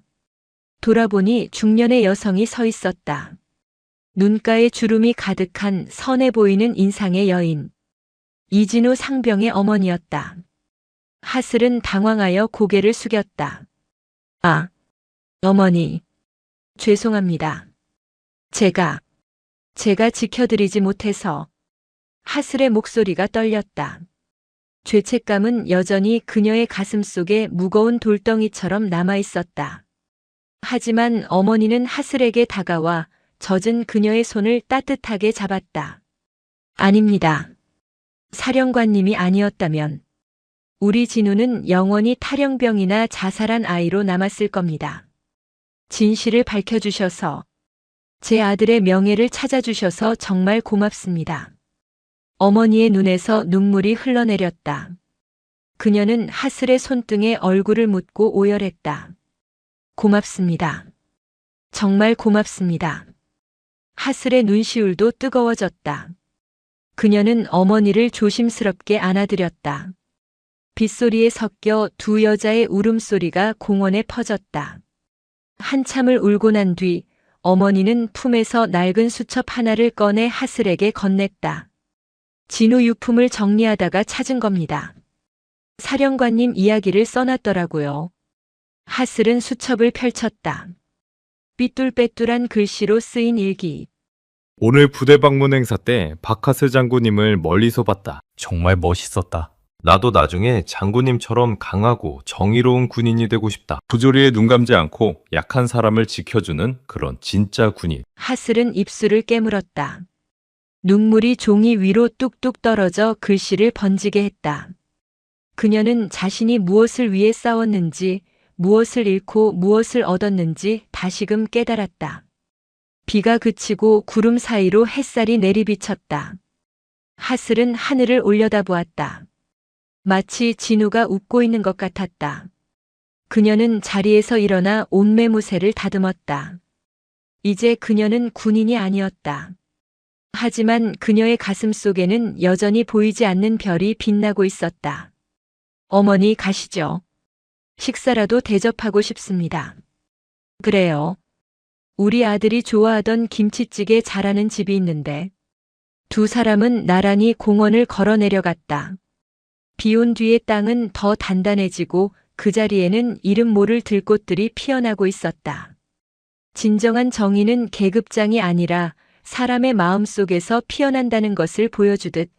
돌아보니 중년의 여성이 서 있었다. 눈가에 주름이 가득한 선해 보이는 인상의 여인. 이진우 상병의 어머니였다. 하슬은 당황하여 고개를 숙였다. 아, 어머니. 죄송합니다. 제가 지켜드리지 못해서. 하슬의 목소리가 떨렸다. 죄책감은 여전히 그녀의 가슴 속에 무거운 돌덩이처럼 남아있었다. 하지만 어머니는 하슬에게 다가와 젖은 그녀의 손을 따뜻하게 잡았다. 아닙니다. 사령관님이 아니었다면 우리 진우는 영원히 탈영병이나 자살한 아이로 남았을 겁니다. 진실을 밝혀주셔서, 제 아들의 명예를 찾아주셔서 정말 고맙습니다. 어머니의 눈에서 눈물이 흘러내렸다. 그녀는 하슬의 손등에 얼굴을 묻고 오열했다. 고맙습니다. 정말 고맙습니다. 하슬의 눈시울도 뜨거워졌다. 그녀는 어머니를 조심스럽게 안아들였다. 빗소리에 섞여 두 여자의 울음소리가 공원에 퍼졌다. 한참을 울고 난 뒤 어머니는 품에서 낡은 수첩 하나를 꺼내 하슬에게 건넸다. 진우 유품을 정리하다가 찾은 겁니다. 사령관님 이야기를 써놨더라고요. 하슬은 수첩을 펼쳤다. 삐뚤빼뚤한 글씨로 쓰인 일기. 오늘 부대 방문 행사 때 박하스 장군님을 멀리서 봤다. 정말 멋있었다. 나도 나중에 장군님처럼 강하고 정의로운 군인이 되고 싶다. 부조리에 눈 감지 않고 약한 사람을 지켜주는 그런 진짜 군인. 하슬은 입술을 깨물었다. 눈물이 종이 위로 뚝뚝 떨어져 글씨를 번지게 했다. 그녀는 자신이 무엇을 위해 싸웠는지, 무엇을 잃고 무엇을 얻었는지 다시금 깨달았다. 비가 그치고 구름 사이로 햇살이 내리비쳤다. 하슬은 하늘을 올려다보았다. 마치 진우가 웃고 있는 것 같았다. 그녀는 자리에서 일어나 옷매무새를 다듬었다. 이제 그녀는 군인이 아니었다. 하지만 그녀의 가슴 속에는 여전히 보이지 않는 별이 빛나고 있었다. 어머니 가시죠. 식사라도 대접하고 싶습니다. 그래요. 우리 아들이 좋아하던 김치찌개 잘하는 집이 있는데. 두 사람은 나란히 공원을 걸어 내려갔다. 비온 뒤의 땅은 더 단단해지고 그 자리에는 이름 모를 들꽃들이 피어나고 있었다. 진정한 정의는 계급장이 아니라 사람의 마음 속에서 피어난다는 것을 보여주듯